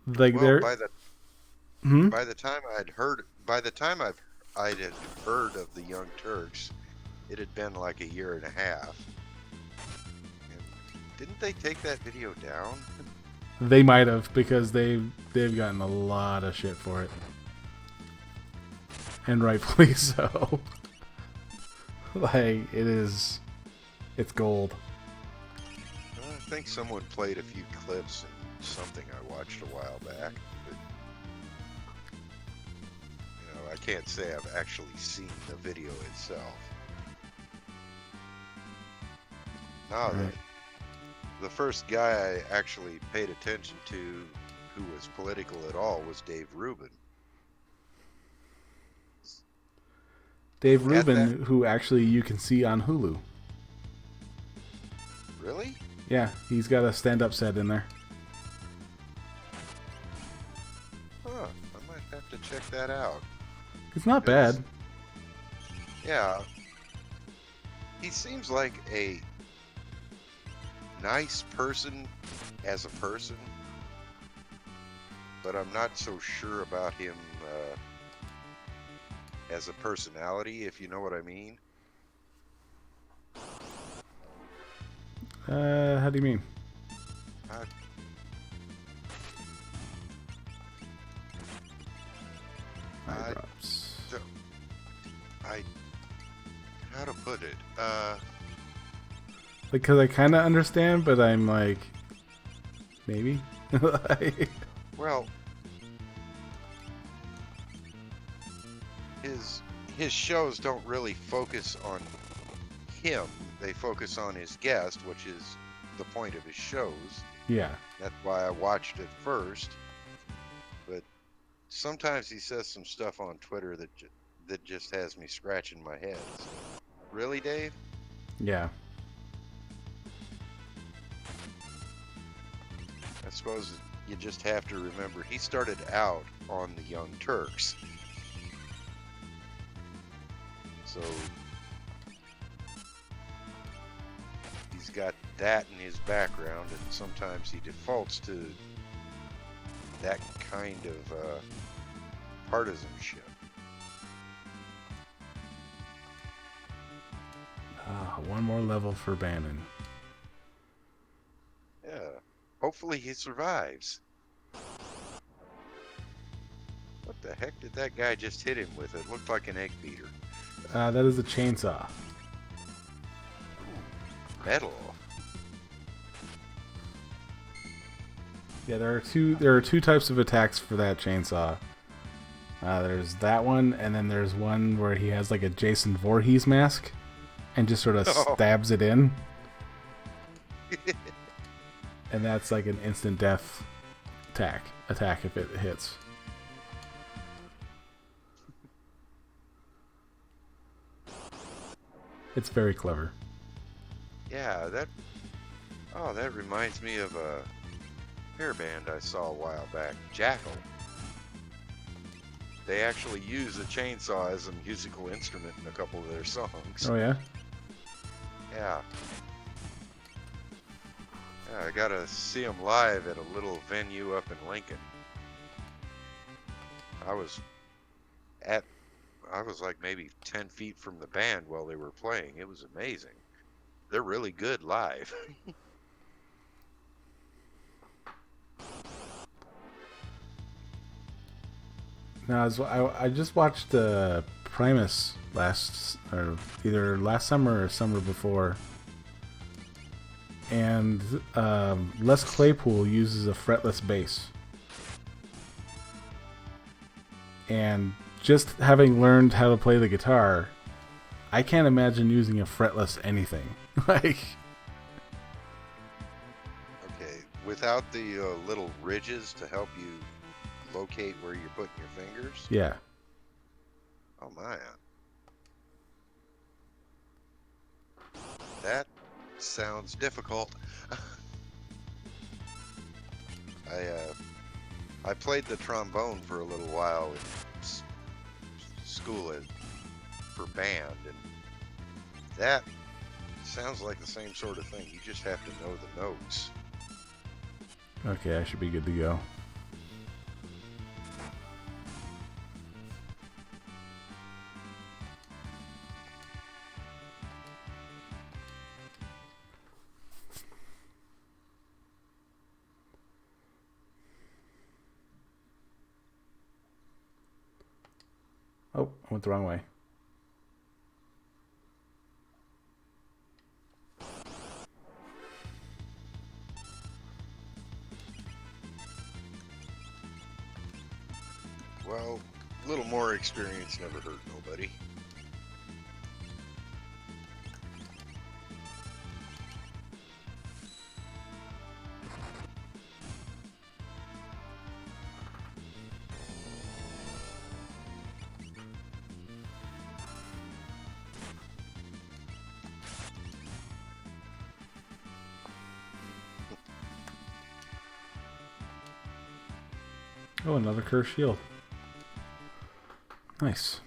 Well, they're. by the time I'd heard of the Young Turks, it had been like a year and a half. And didn't they take that video down? They might have, because they've gotten a lot of shit for it, and rightfully so. Like it's gold. I think someone played a few clips in something I watched a while back. But, I can't say I've actually seen the video itself. No, Right. the first guy I actually paid attention to who was political at all was Dave Rubin. Dave At that, Rubin, who actually you can see on Hulu. really? Yeah, he's got a stand-up set in there. Huh, I might have to check that out. It's not bad. Yeah, he seems like a nice person as a person, but I'm not so sure about him as a personality, if you know what I mean. How do you mean? I, I, Eyebrows. don't- I how to put it? Because I kind of understand, but I'm like, maybe. Well, his shows don't really focus on him. They focus on his guest, which is the point of his shows. Yeah. That's why I watched it first. But sometimes he says some stuff on Twitter that just has me scratching my head. So, really, Dave? Yeah. I suppose you just have to remember he started out on the Young Turks. So he's got that in his background, and sometimes he defaults to that kind of partisanship. One more level for Bannon. Yeah. Hopefully he survives. What the heck did that guy just hit him with? It looked like an egg beater. That is a chainsaw. Metal. Yeah, there are two types of attacks for that chainsaw. There's that one, and then there's one where he has like a Jason Voorhees mask, and just sort of stabs it in, and that's like an instant death attack if it hits. It's very clever. Yeah, that reminds me of a hair band I saw a while back, Jackal. They actually use a chainsaw as a musical instrument in a couple of their songs. Oh yeah? Yeah. Yeah, I got to see them live at a little venue up in Lincoln. I was like maybe 10 feet from the band while they were playing. It was amazing. They're really good live. Now, I just watched Primus either last summer or summer before, and Les Claypool uses a fretless bass. And just having learned how to play the guitar, I can't imagine using a fretless anything. Like, Okay, without the little ridges to help you locate where you're putting your fingers. yeah. Oh my. That sounds difficult. I played the trombone for a little while in school for band, and that sounds like the same sort of thing. You just have to know the notes. Okay, I should be good to go. Oh, I went the wrong way. Well, little more experience never hurt nobody. Oh, another cursed shield. Nice.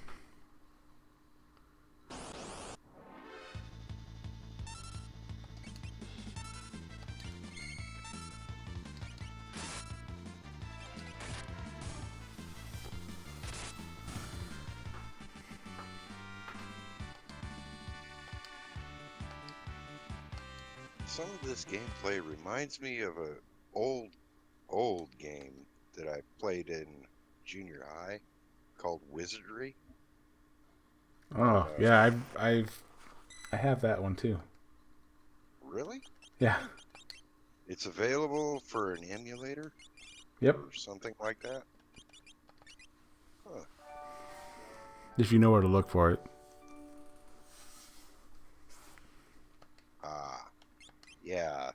Some of this gameplay reminds me of a old game that I played in junior high called Wizardry. Oh, yeah, I have that one too. Really? Yeah. It's available for an emulator Yep. or something like that. Huh. If you know where to look for it. Ah, yeah.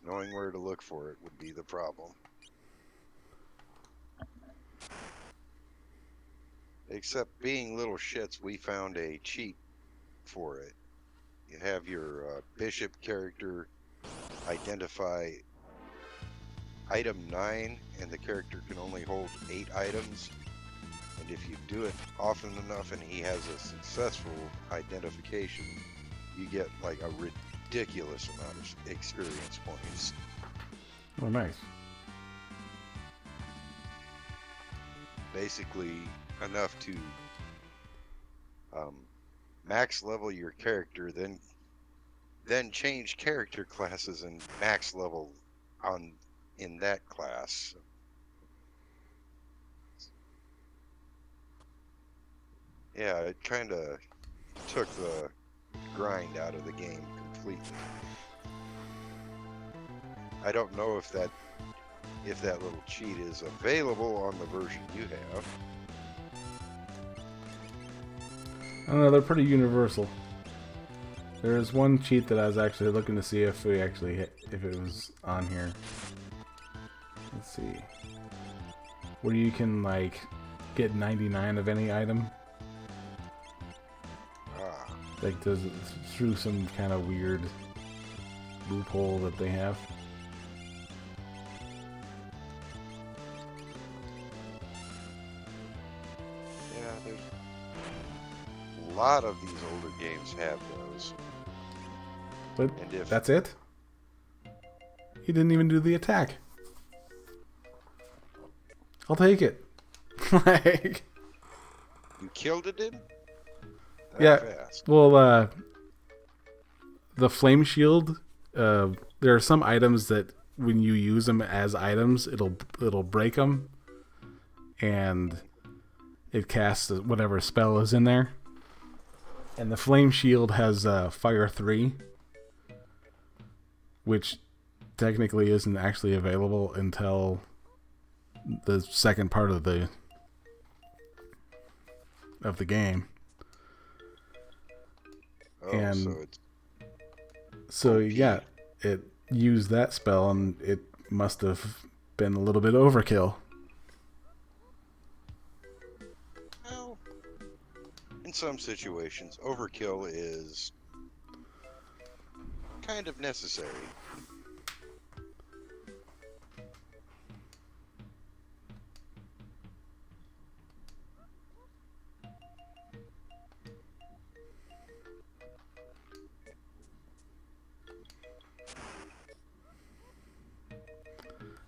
Knowing where to look for it would be the problem. Except being little shits, we found a cheat for it. You have your bishop character identify item 9, and the character can only hold 8 items. And if you do it often enough and he has a successful identification, you get like a ridiculous amount of experience points. Oh, nice. Basically enough to max level your character, then change character classes and max level in that class. Yeah, it kind of took the grind out of the game completely. I don't know if that little cheat is available on the version you have. I don't know, they're pretty universal. There's one cheat that I was actually looking to see if if it was on here. Let's see. Where you can like get 99 of any item. Ah, Like does it through some kind of weird loophole that they have. yeah, there's a lot of these older games have those. But And if that's it? He didn't even do the attack. I'll take it. Like, you killed it, him that yeah. fast. Well, the flame shield. There are some items that when you use them as items, it'll break them, and it casts whatever spell is in there. And the flame shield has fire 3, which technically isn't actually available until the second part of the game. Oh, and so it's So OP. yeah, it used that spell, and it must have been a little bit overkill. well, in some situations, overkill is kind of necessary.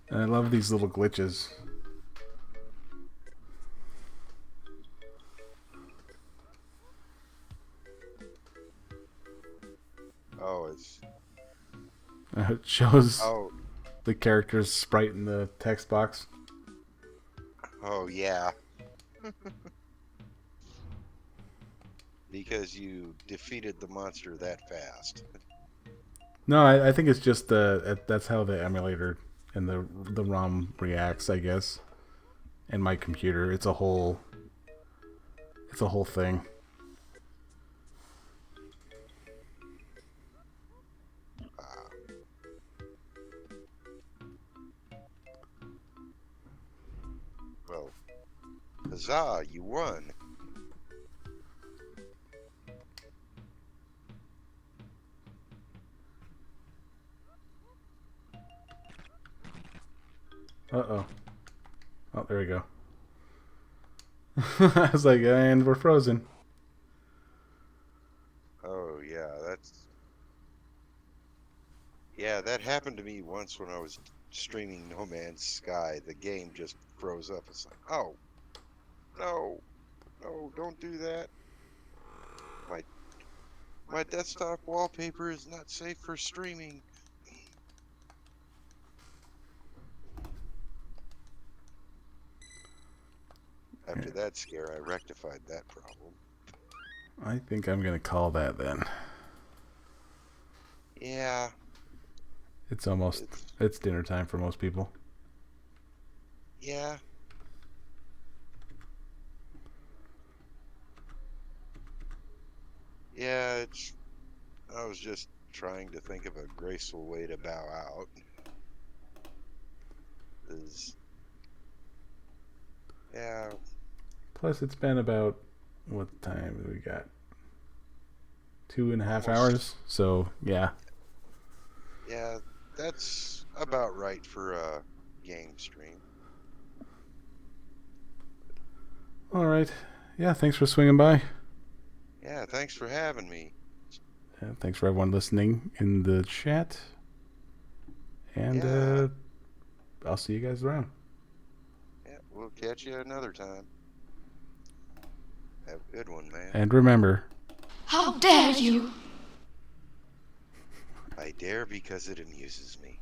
And I love these little glitches. Oh, it's It shows oh the character's sprite in the text box. oh yeah. Because you defeated the monster that fast. No, I think it's just that's how the emulator and the ROM reacts, I guess. And my computer, it's a whole It's a whole thing. Well, huzzah, you won. Uh-oh. Oh, there we go. I was like, and we're frozen. Oh, yeah, yeah, that happened to me once when I was streaming No Man's Sky. The game just froze up. It's like, oh, no, no, don't do that. My my desktop wallpaper is not safe for streaming. After that scare, I rectified that problem. I think I'm going to call that then. Yeah, It's almost, it's dinner time for most people. yeah. Yeah, I was just trying to think of a graceful way to bow out. 'Cause, yeah, Plus, it's been about, what time have we got? 2.5 almost. hours. So, yeah. Yeah, that's about right for a game stream. All right. Yeah, thanks for swinging by. Yeah, thanks for having me. Yeah, thanks for everyone listening in the chat. And Yeah. I'll see you guys around. Yeah, we'll catch you another time. Have a good one, man. And remember, How dare you! I dare because it amuses me.